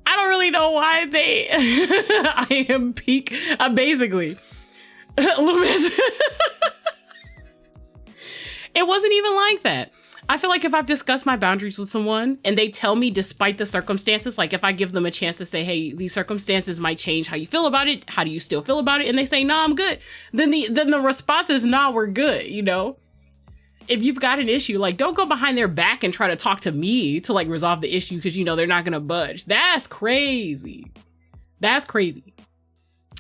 I don't really know why they I am peak basically a little bit. It wasn't even like that. I feel like if I've discussed my boundaries with someone and they tell me despite the circumstances, like if I give them a chance to say, hey, these circumstances might change how you feel about it. How do you still feel about it? And they say, nah, I'm good. Then the response is, nah, we're good. You know, if you've got an issue, like don't go behind their back and try to talk to me to like resolve the issue because, you know, they're not going to budge. That's crazy. That's crazy.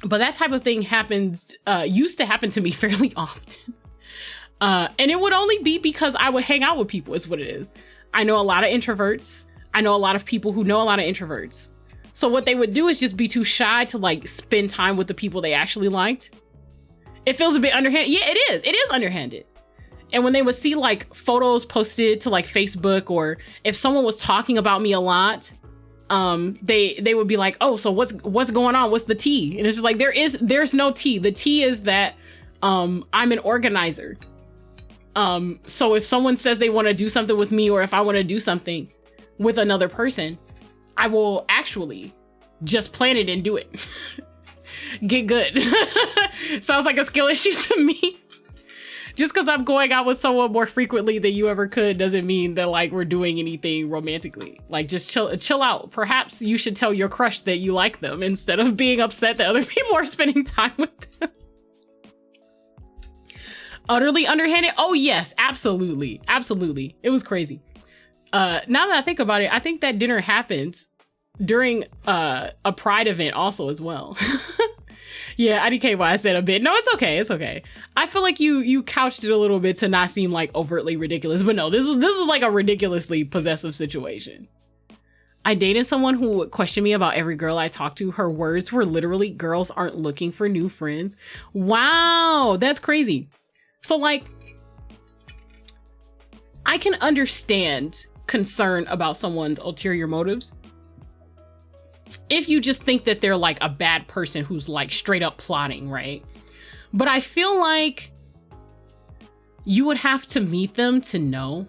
But that type of thing happens, used to happen to me fairly often. And it would only be because I would hang out with people is what it is. I know a lot of introverts. I know a lot of people who know a lot of introverts. So what they would do is just be too shy to like spend time with the people they actually liked. It feels a bit underhanded. Yeah, it is. It is underhanded. And when they would see like photos posted to like Facebook, or if someone was talking about me a lot, they would be like, oh, so what's going on? What's the tea? And it's just like, there's no tea. The tea is that I'm an organizer. So if someone says they want to do something with me, or if I want to do something with another person, I will actually just plan it and do it. Get good. Sounds like a skill issue to me. Just because I'm going out with someone more frequently than you ever could doesn't mean that like we're doing anything romantically. Like just chill out. Perhaps you should tell your crush that you like them instead of being upset that other people are spending time with them. Utterly underhanded? Oh yes, absolutely. Absolutely. It was crazy. Now that I think about it, I think that dinner happened during a Pride event also as well. Yeah, IDK why I said a bit. No, it's okay. It's okay. I feel like you couched it a little bit to not seem like overtly ridiculous, but no, this was like a ridiculously possessive situation. I dated someone who would question me about every girl I talked to. Her words were literally, girls aren't looking for new friends. Wow, that's crazy. So like, I can understand concern about someone's ulterior motives if you just think that they're like a bad person who's like straight up plotting, right? But I feel like you would have to meet them to know.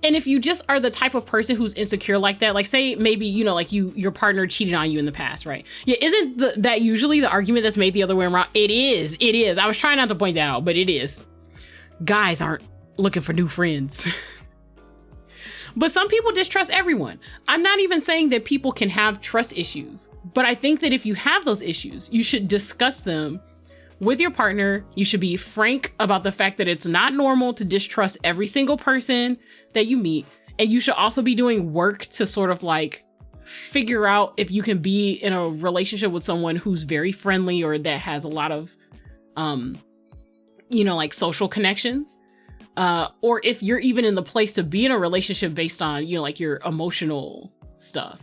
And if you just are the type of person who's insecure like that, like say maybe, you know, like your partner cheated on you in the past, right? Yeah, isn't that usually the argument that's made the other way around? It is. It is. I was trying not to point that out, but it is. Guys aren't looking for new friends. But some people distrust everyone. I'm not even saying that people can have trust issues, but I think that if you have those issues, you should discuss them with your partner. You should be frank about the fact that it's not normal to distrust every single person that you meet. And you should also be doing work to sort of like figure out if you can be in a relationship with someone who's very friendly or that has a lot of, you know, like social connections. Or if you're even in the place to be in a relationship based on, you know, like your emotional stuff,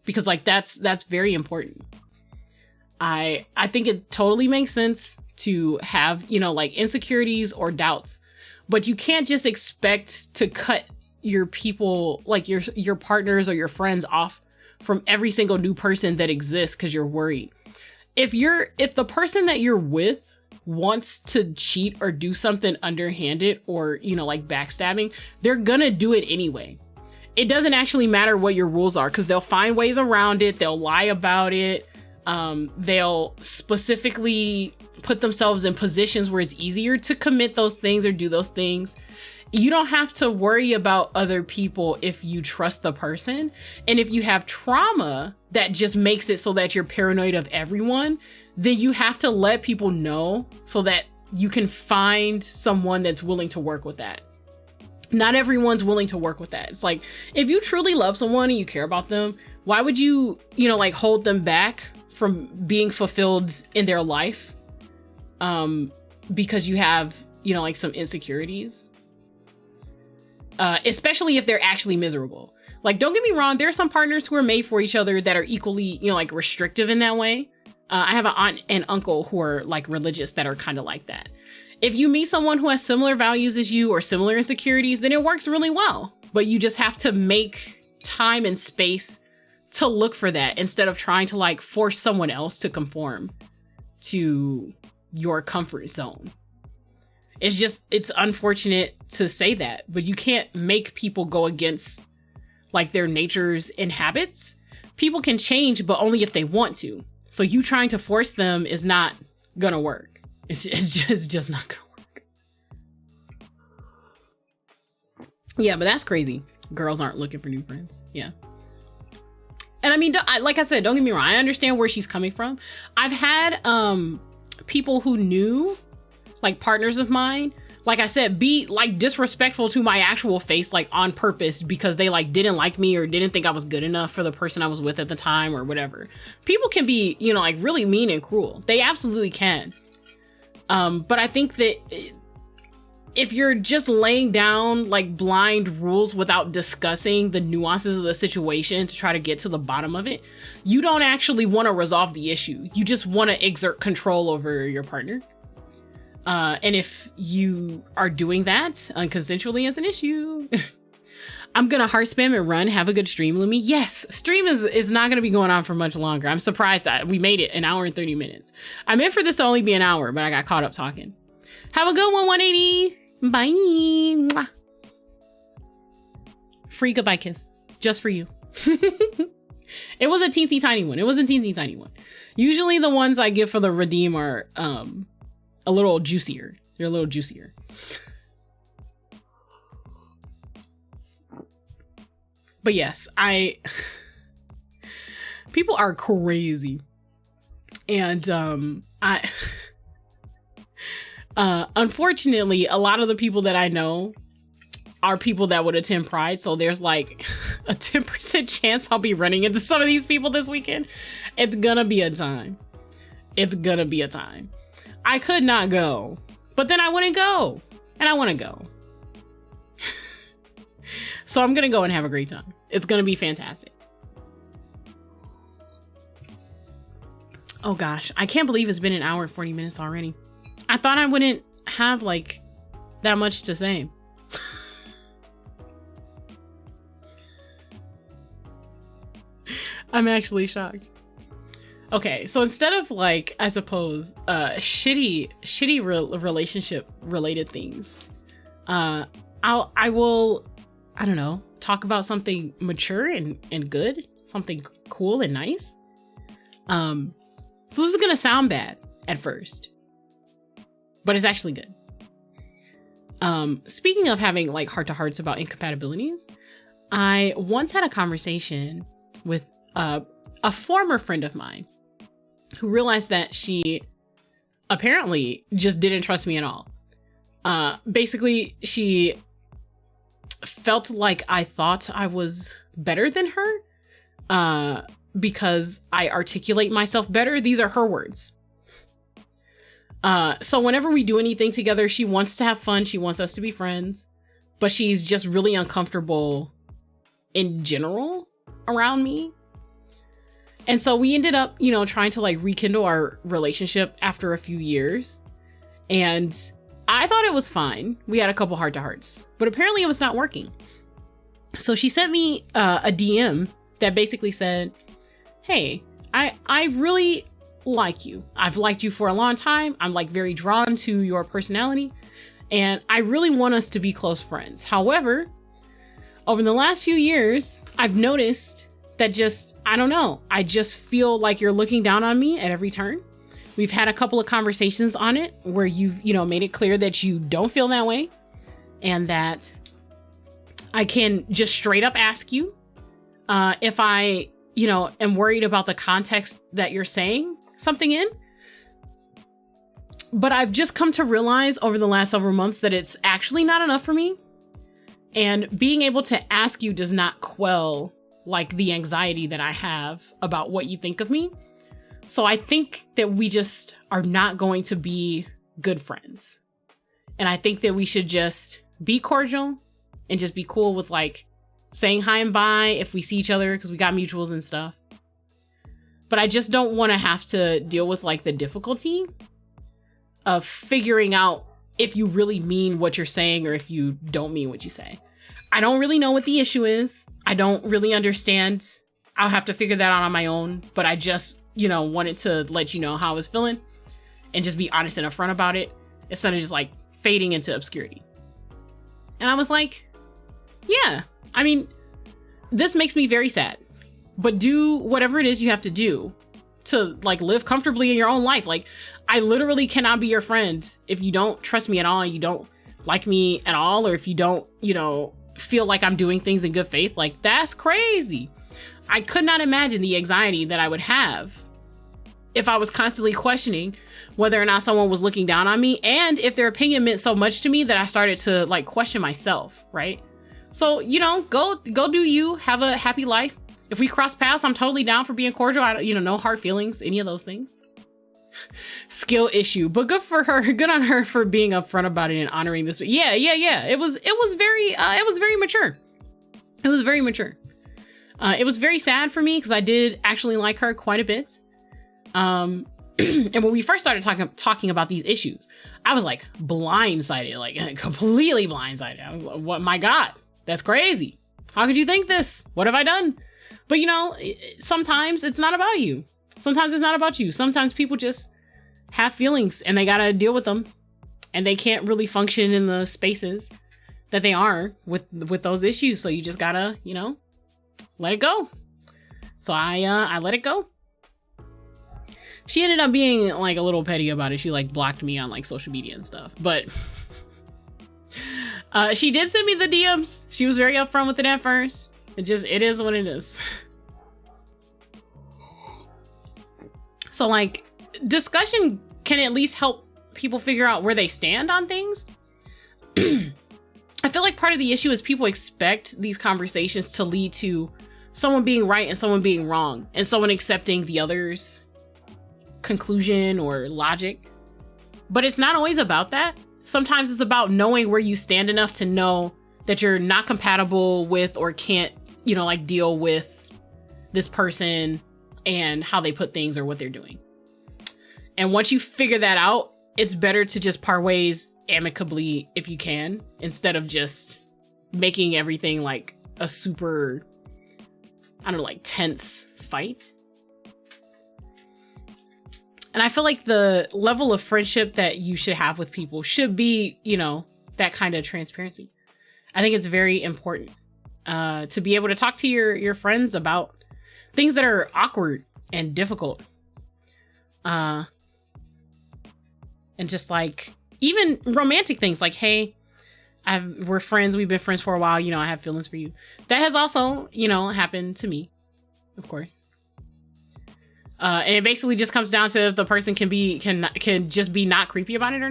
because like that's very important. I think it totally makes sense to have, you know, like insecurities or doubts, but you can't just expect to cut your people, like your partners or your friends off from every single new person that exists because you're worried. If the person that you're with wants to cheat or do something underhanded or, you know, like backstabbing, they're gonna do it anyway. It doesn't actually matter what your rules are because they'll find ways around it. They'll lie about it. They'll specifically put themselves in positions where it's easier to commit those things or do those things. You don't have to worry about other people if you trust the person. And if you have trauma that just makes it so that you're paranoid of everyone, then you have to let people know so that you can find someone that's willing to work with that. Not everyone's willing to work with that. It's like, if you truly love someone and you care about them, why would you, you know, like hold them back from being fulfilled in their life? Because you have, you know, like some insecurities, especially if they're actually miserable. Like, don't get me wrong, there are some partners who are made for each other that are equally, you know, like restrictive in that way. I have an aunt and uncle who are like religious that are kind of like that. If you meet someone who has similar values as you or similar insecurities, then it works really well. But you just have to make time and space to look for that instead of trying to like force someone else to conform to your comfort zone. It's unfortunate to say that, but you can't make people go against like their natures and habits. People can change, but only if they want to. So you trying to force them is not gonna work. It's just not gonna work. Yeah, but that's crazy. Girls aren't looking for new friends. Yeah. And I mean, like I said, don't get me wrong. I understand where she's coming from. I've had people who knew, like partners of mine, like I said, be like disrespectful to my actual face, like on purpose, because they like didn't like me or didn't think I was good enough for the person I was with at the time or whatever. People can be, you know, like really mean and cruel. They absolutely can. But I think that if you're just laying down like blind rules without discussing the nuances of the situation to try to get to the bottom of it, you don't actually want to resolve the issue. You just want to exert control over your partner. And if you are doing that unconsensually, it's an issue. I'm gonna heart spam and run. Have a good stream with me. Yes, stream is not gonna be going on for much longer. I'm surprised that we made it an hour and 30 minutes. I meant for this to only be an hour, but I got caught up talking. Have a good one, 180. Bye. Mwah. Free goodbye kiss. Just for you. It was a teensy tiny one. It was a teensy tiny one. Usually the ones I give for the redeem are a little juicier. They're a little juicier. But yes, people are crazy. And unfortunately, a lot of the people that I know are people that would attend Pride. So there's like a 10% chance I'll be running into some of these people this weekend. It's gonna be a time. It's gonna be a time. I could not go, but then I wouldn't go, and I want to go. So I'm going to go and have a great time. It's going to be fantastic. Oh gosh, I can't believe it's been an hour and 40 minutes already. I thought I wouldn't have like that much to say. I'm actually shocked. Okay, so instead of like, I suppose, shitty relationship related things, I will, I don't know, talk about something mature and good, something cool and nice. So this is gonna sound bad at first, but it's actually good. Speaking of having like heart-to-hearts about incompatibilities, I once had a conversation with a former friend of mine who realized that she apparently just didn't trust me at all. Basically, she felt like I thought I was better than her because I articulate myself better. These are her words. So whenever we do anything together, she wants to have fun. She wants us to be friends, but she's just really uncomfortable in general around me. And so we ended up, you know, trying to like rekindle our relationship after a few years. And I thought it was fine. We had a couple heart-to-hearts, but apparently it was not working. So she sent me a DM that basically said, hey, I really like you. I've liked you for a long time. I'm like very drawn to your personality, and I really want us to be close friends. However, over the last few years, I've noticed that I don't know. I just feel like you're looking down on me at every turn. We've had a couple of conversations on it where you've, you know, made it clear that you don't feel that way, and that I can just straight up ask you if I, you know, am worried about the context that you're saying something in. But I've just come to realize over the last several months that it's actually not enough for me. And being able to ask you does not quell like the anxiety that I have about what you think of me. So I think that we just are not going to be good friends. And I think that we should just be cordial and just be cool with like saying hi and bye if we see each other because we got mutuals and stuff. But I just don't want to have to deal with like the difficulty of figuring out if you really mean what you're saying or if you don't mean what you say. I don't really know what the issue is. I don't really understand. I'll have to figure that out on my own. But I just, you know, wanted to let you know how I was feeling and just be honest and upfront about it instead of just like fading into obscurity. And I was like, yeah, I mean, this makes me very sad. But do whatever it is you have to do to like live comfortably in your own life. Like, I literally cannot be your friend if you don't trust me at all, you don't like me at all, or if you don't, you know, feel like I'm doing things in good faith. Like, that's crazy. I could not imagine the anxiety that I would have if I was constantly questioning whether or not someone was looking down on me, and if their opinion meant so much to me that I started to like question myself, right? So, you know, go do you, have a happy life. If we cross paths, I'm totally down for being cordial. I don't, you know, no hard feelings, any of those things. Skill issue, but good for her. Good on her for being upfront about it and honoring this. Yeah. It was very mature. It was very mature. It was very sad for me because I did actually like her quite a bit. And when we first started talking about these issues, I was like blindsided, like completely blindsided. I was like, what, my God, that's crazy. How could you think this? What have I done? But you know, sometimes it's not about you. Sometimes it's not about you. Sometimes people just have feelings and they gotta deal with them, and they can't really function in the spaces that they are with those issues. So you just gotta, you know, let it go. So I let it go. She ended up being like a little petty about it. She like blocked me on like social media and stuff, but she did send me the DMs. She was very upfront with it at first. It is what it is. So like, discussion can at least help people figure out where they stand on things. I feel like part of the issue is people expect these conversations to lead to someone being right and someone being wrong, and someone accepting the other's conclusion or logic. But it's not always about that. Sometimes it's about knowing where you stand enough to know that you're not compatible with or can't, you know, like deal with this person and how they put things or what they're doing. And once you figure that out, it's better to just part ways amicably if you can, instead of just making everything like a super, I don't know, like tense fight. And I feel like the level of friendship that you should have with people should be, you know, that kind of transparency. I think it's very important to be able to talk to your friends about things that are awkward and difficult. And just like, even romantic things like, hey, we're friends. We've been friends for a while. You know, I have feelings for you. That has also, you know, happened to me, of course. And it basically just comes down to if the person can just be not creepy about it or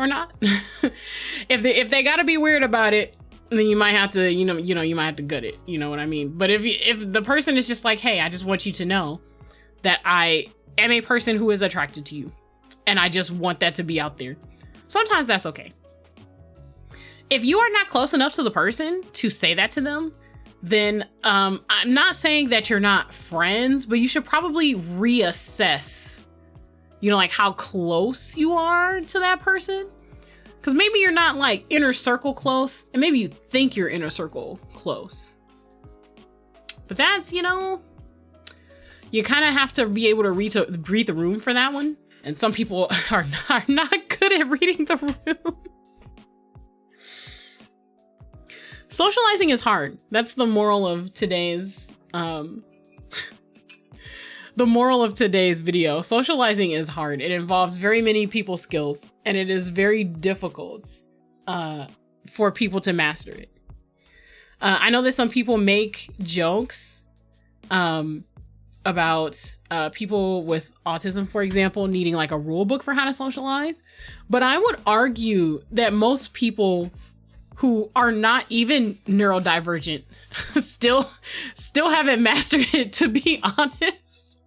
not. If they gotta be weird about it, then you might have to, you might have to gut it. You know what I mean? But if the person is just like, hey, I just want you to know that I am a person who is attracted to you, and I just want that to be out there. Sometimes that's okay. If you are not close enough to the person to say that to them, then I'm not saying that you're not friends, but you should probably reassess, you know, like how close you are to that person. Because maybe you're not like inner circle close, and maybe you think you're inner circle close. But that's, you know, you kind of have to be able to read the room for that one. And some people are not good at reading the room. Socializing is hard. That's the moral of today's video. Socializing is hard. It involves very many people skills, and it is very difficult for people to master it. I know that some people make jokes about people with autism, for example, needing like a rule book for how to socialize. But I would argue that most people who are not even neurodivergent still haven't mastered it, to be honest.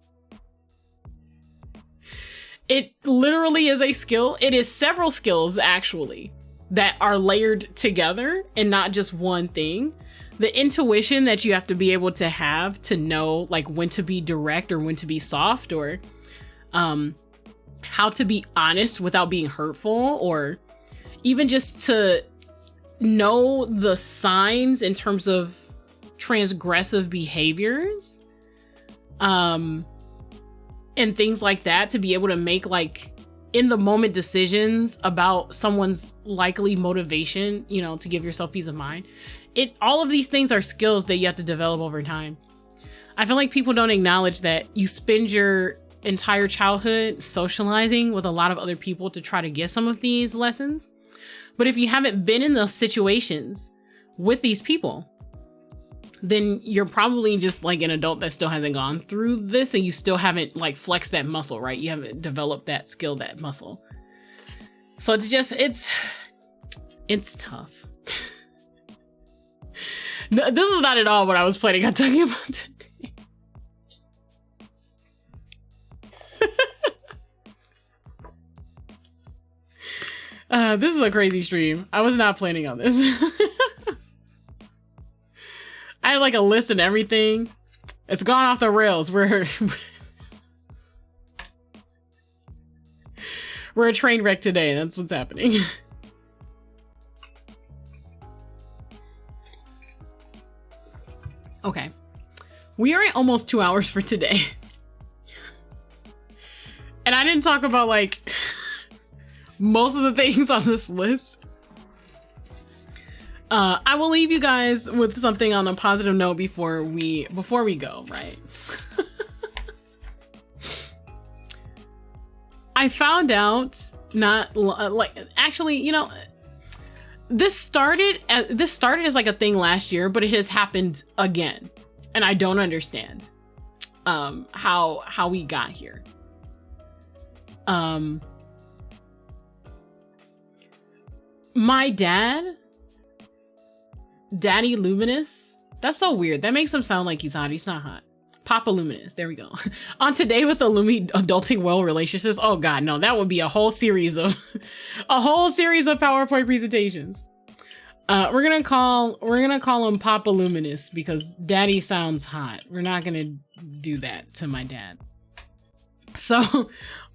It literally is a skill. It is several skills, actually, that are layered together and not just one thing. the intuition that you have to be able to have to know like when to be direct or when to be soft, or how to be honest without being hurtful, or even just to know the signs in terms of transgressive behaviors, and things like that, to be able to make like in the moment decisions about someone's likely motivation, you know, to give yourself peace of mind. All of these things are skills that you have to develop over time. I feel like people don't acknowledge that you spend your entire childhood socializing with a lot of other people to try to get some of these lessons. But if you haven't been in those situations with these people, then you're probably just like an adult that still hasn't gone through this, and you still haven't like flexed that muscle, right? You haven't developed that skill, that muscle. So it's tough. No, this is not at all what I was planning on talking about today. This is a crazy stream. I was not planning on this. I had like a list and everything. It's gone off the rails. We're a train wreck today. That's what's happening. Okay. We are at almost 2 hours for today. And I didn't talk about like most of the things on this list. I will leave you guys with something on a positive note before we go, right? I found out actually, you know, this started as like a thing last year, but it has happened again, and I don't understand how we got here. My Daddy Luminous. That's so weird. That makes him sound like he's hot. He's not hot. Papa Luminous. There we go. On Today with Illumi Adulting Well Relationships. Oh God, no, that would be a whole series of PowerPoint presentations. We're gonna call him Papa Luminous because Daddy sounds hot. We're not gonna do that to my dad. So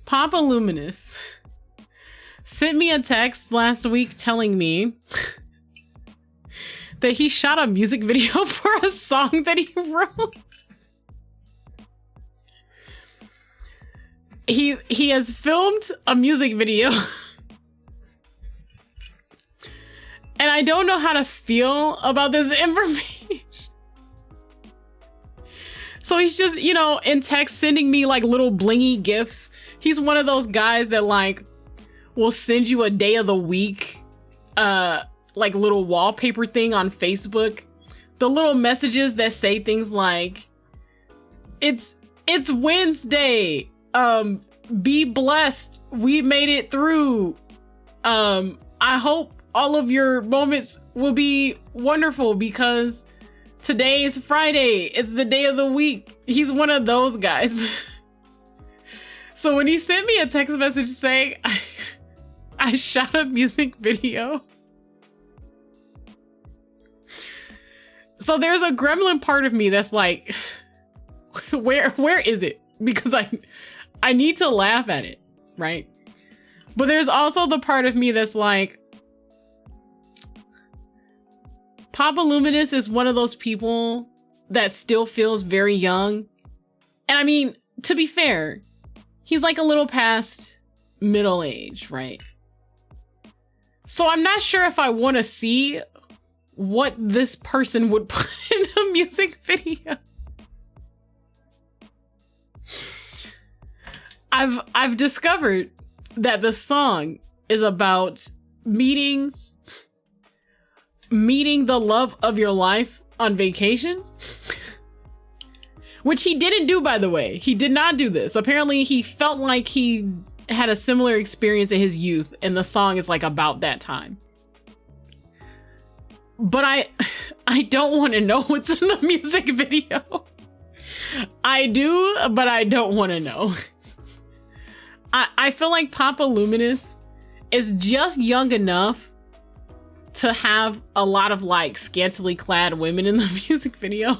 Papa Luminous sent me a text last week telling me that he shot a music video for a song that he wrote. He has filmed a music video. And I don't know how to feel about this information. So he's just, you know, in text sending me like little blingy gifts. He's one of those guys that like will send you a day of the week like little wallpaper thing on Facebook. The little messages that say things like, it's Wednesday. Be blessed. We made it through. I hope all of your moments will be wonderful because today is Friday. It's the day of the week. He's one of those guys. So when he sent me a text message saying I shot a music video. So there's a gremlin part of me that's like, where is it? Because I need to laugh at it, right? But there's also the part of me that's like, Papa Luminous is one of those people that still feels very young. And I mean, to be fair, he's like a little past middle age, right? So I'm not sure if I want to see what this person would put in a music video. I've discovered that the song is about meeting the love of your life on vacation. Which he didn't do, by the way. He did not do this. Apparently he felt like he had a similar experience in his youth, and the song is like about that time. But I don't want to know what's in the music video. I do, but I don't want to know. I feel like Papa Luminous is just young enough to have a lot of like scantily clad women in the music video.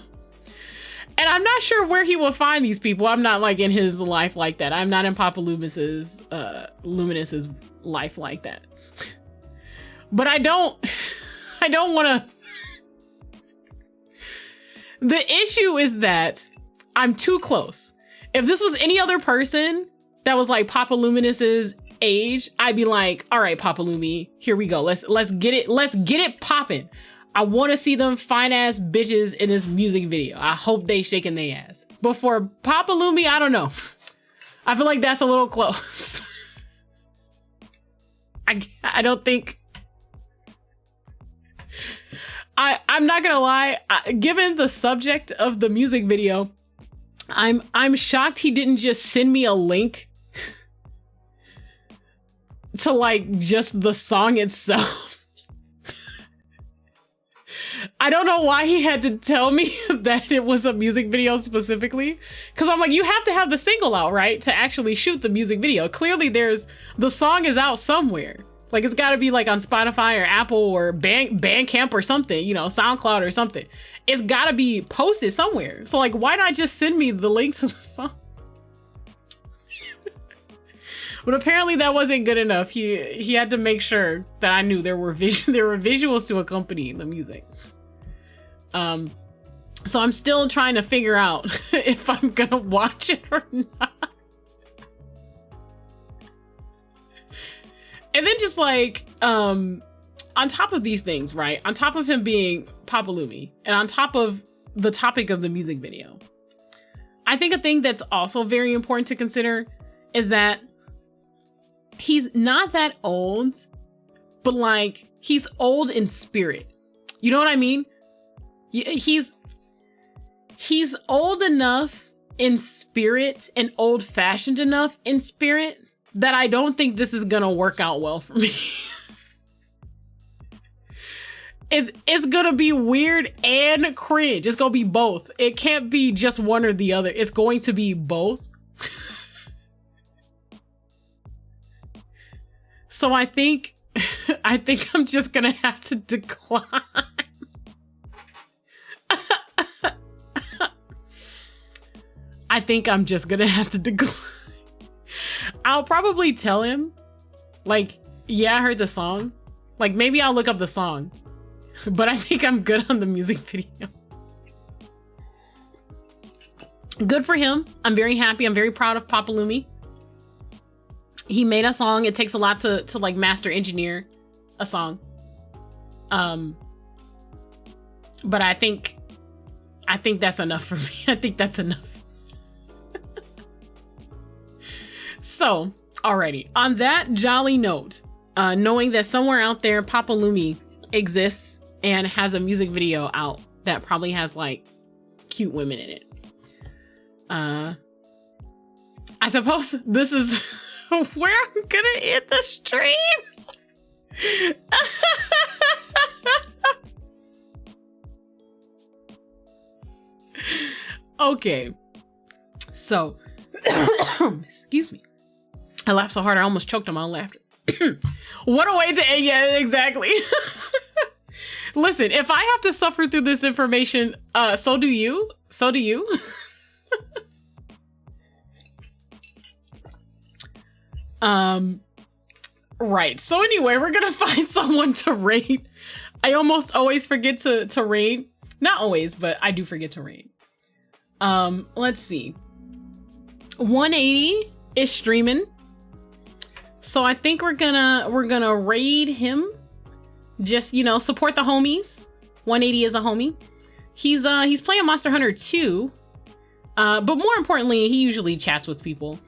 And I'm not sure where he will find these people. I'm not like in his life like that. I'm not in Papa Luminous's life like that. But I don't want to. The issue is that I'm too close. If this was any other person that was like Papa Luminous's age, I'd be like, all right, Papa Lumi, here we go. Let's get it popping. I want to see them fine ass bitches in this music video. I hope they shaking their ass. But for Papa Lumi, I don't know. I feel like that's a little close. I don't think. I'm not gonna lie. Given the subject of the music video, I'm shocked he didn't just send me a link to like just the song itself. I don't know why he had to tell me that it was a music video specifically. Cause I'm like, you have to have the single out, right? To actually shoot the music video. Clearly the song is out somewhere. Like it's gotta be like on Spotify or Apple or Bandcamp or something, you know, SoundCloud or something. It's gotta be posted somewhere. So like, why not just send me the link to the song? But apparently that wasn't good enough. He had to make sure that I knew there were visuals to accompany the music. So I'm still trying to figure out if I'm gonna watch it or not. And then just like, on top of these things, right? On top of him being Papa Lumi and on top of the topic of the music video, I think a thing that's also very important to consider is that he's not that old, but like he's old in spirit. You know what I mean? He's old enough in spirit and old fashioned enough in spirit that I don't think this is gonna work out well for me. It's gonna be weird and cringe. It's gonna be both. It can't be just one or the other. It's going to be both. So I think I'm just gonna have to decline. I think I'm just gonna have to decline. I'll probably tell him, like, yeah, I heard the song. Like, maybe I'll look up the song. But I think I'm good on the music video. Good for him. I'm very happy. I'm very proud of Papa Lumi. He made a song. It takes a lot to like master engineer a song. But I think that's enough for me. I think that's enough. So, alrighty. On that jolly note, knowing that somewhere out there, Papa Lumi exists and has a music video out that probably has like cute women in it. I suppose this is where I'm gonna end the stream. Okay. So, excuse me. I laughed so hard I almost choked on my own laughter. What a way to end. Yeah, exactly. Listen, if I have to suffer through this information, so do you. So do you. Right. So anyway, we're gonna find someone to rate. I almost always forget to rate. Not always, but I do forget to rate. Let's see. 180 is streaming. So I think we're gonna raid him. Just, you know, support the homies. 180 is a homie. He's playing Monster Hunter 2. But more importantly, he usually chats with people.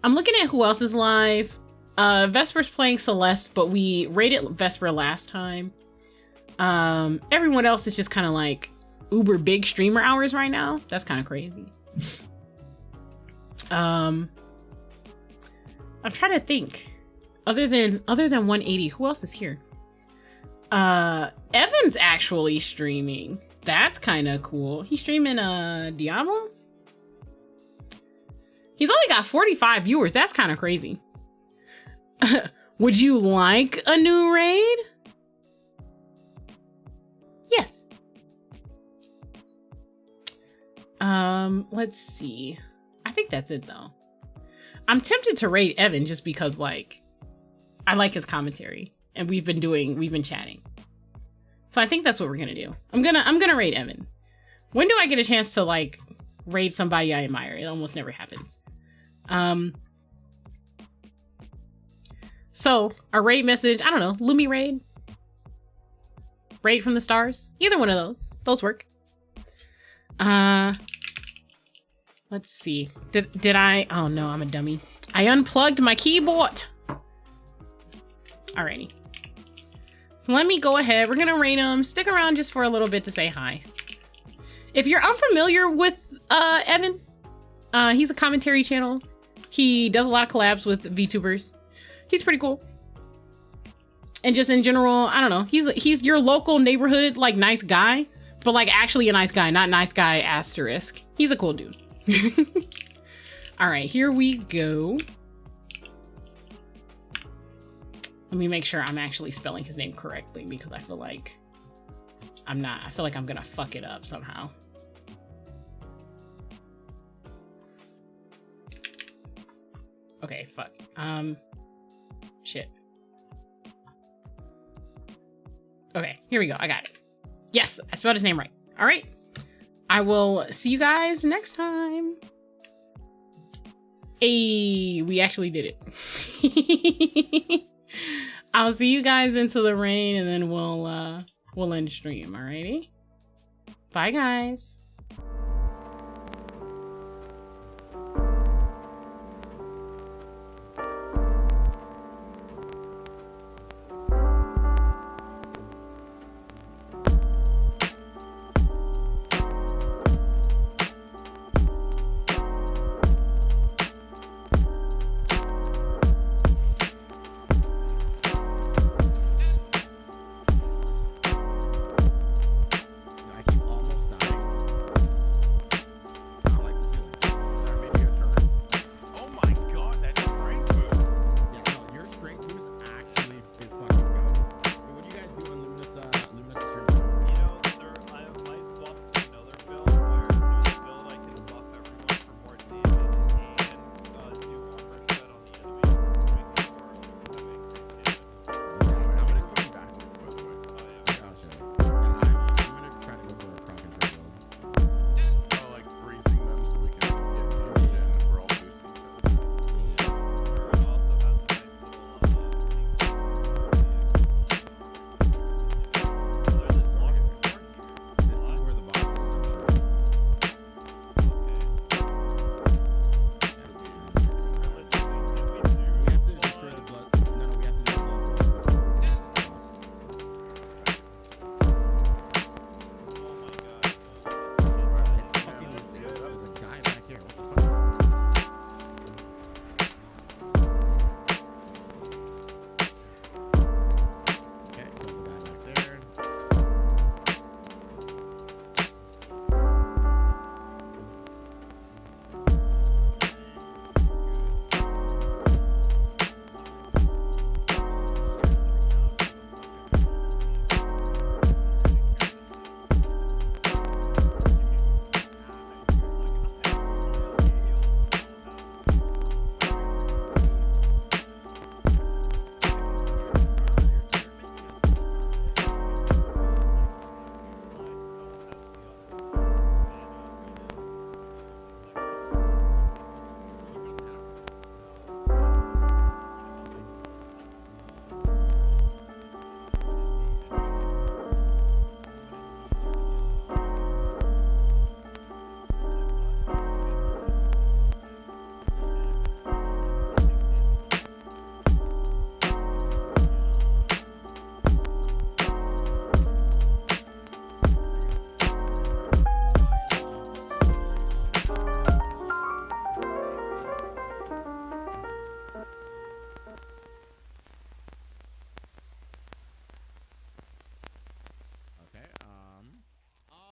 I'm looking at who else is live. Vesper's playing Celeste, but we rated Vesper last time. Everyone else is just kind of like uber big streamer hours right now. That's kind of crazy. I'm trying to think. Other than 180, who else is here? Evan's actually streaming. That's kind of cool. He's streaming Diablo. He's only got 45 viewers. That's kind of crazy. Would you like a new raid? Yes. Let's see. I think that's it though. I'm tempted to raid Evan just because like I like his commentary and we've been chatting. So I think that's what we're gonna do. I'm gonna raid Evan. When do I get a chance to like raid somebody I admire? It almost never happens. So our raid message, I don't know, Lumi raid? Raid from the stars? Either one of those. Those work. Let's see. Did I? Oh no, I'm a dummy. I unplugged my keyboard. Alrighty. Let me go ahead. We're gonna raid him. Stick around just for a little bit to say hi. If you're unfamiliar with Evan, he's a commentary channel. He does a lot of collabs with VTubers. He's pretty cool. And just in general, I don't know. He's your local neighborhood like nice guy, but like actually a nice guy, not nice guy asterisk. He's a cool dude. All right, here we go. Let me make sure I'm actually spelling his name correctly because I feel like I'm not. I feel like I'm gonna fuck it up somehow. Okay, fuck. Shit. Okay, here we go. I got it. Yes, I spelled his name right. All right. I will see you guys next time. Hey, we actually did it. I'll see you guys into the rain and then we'll end stream. Alrighty. Bye guys.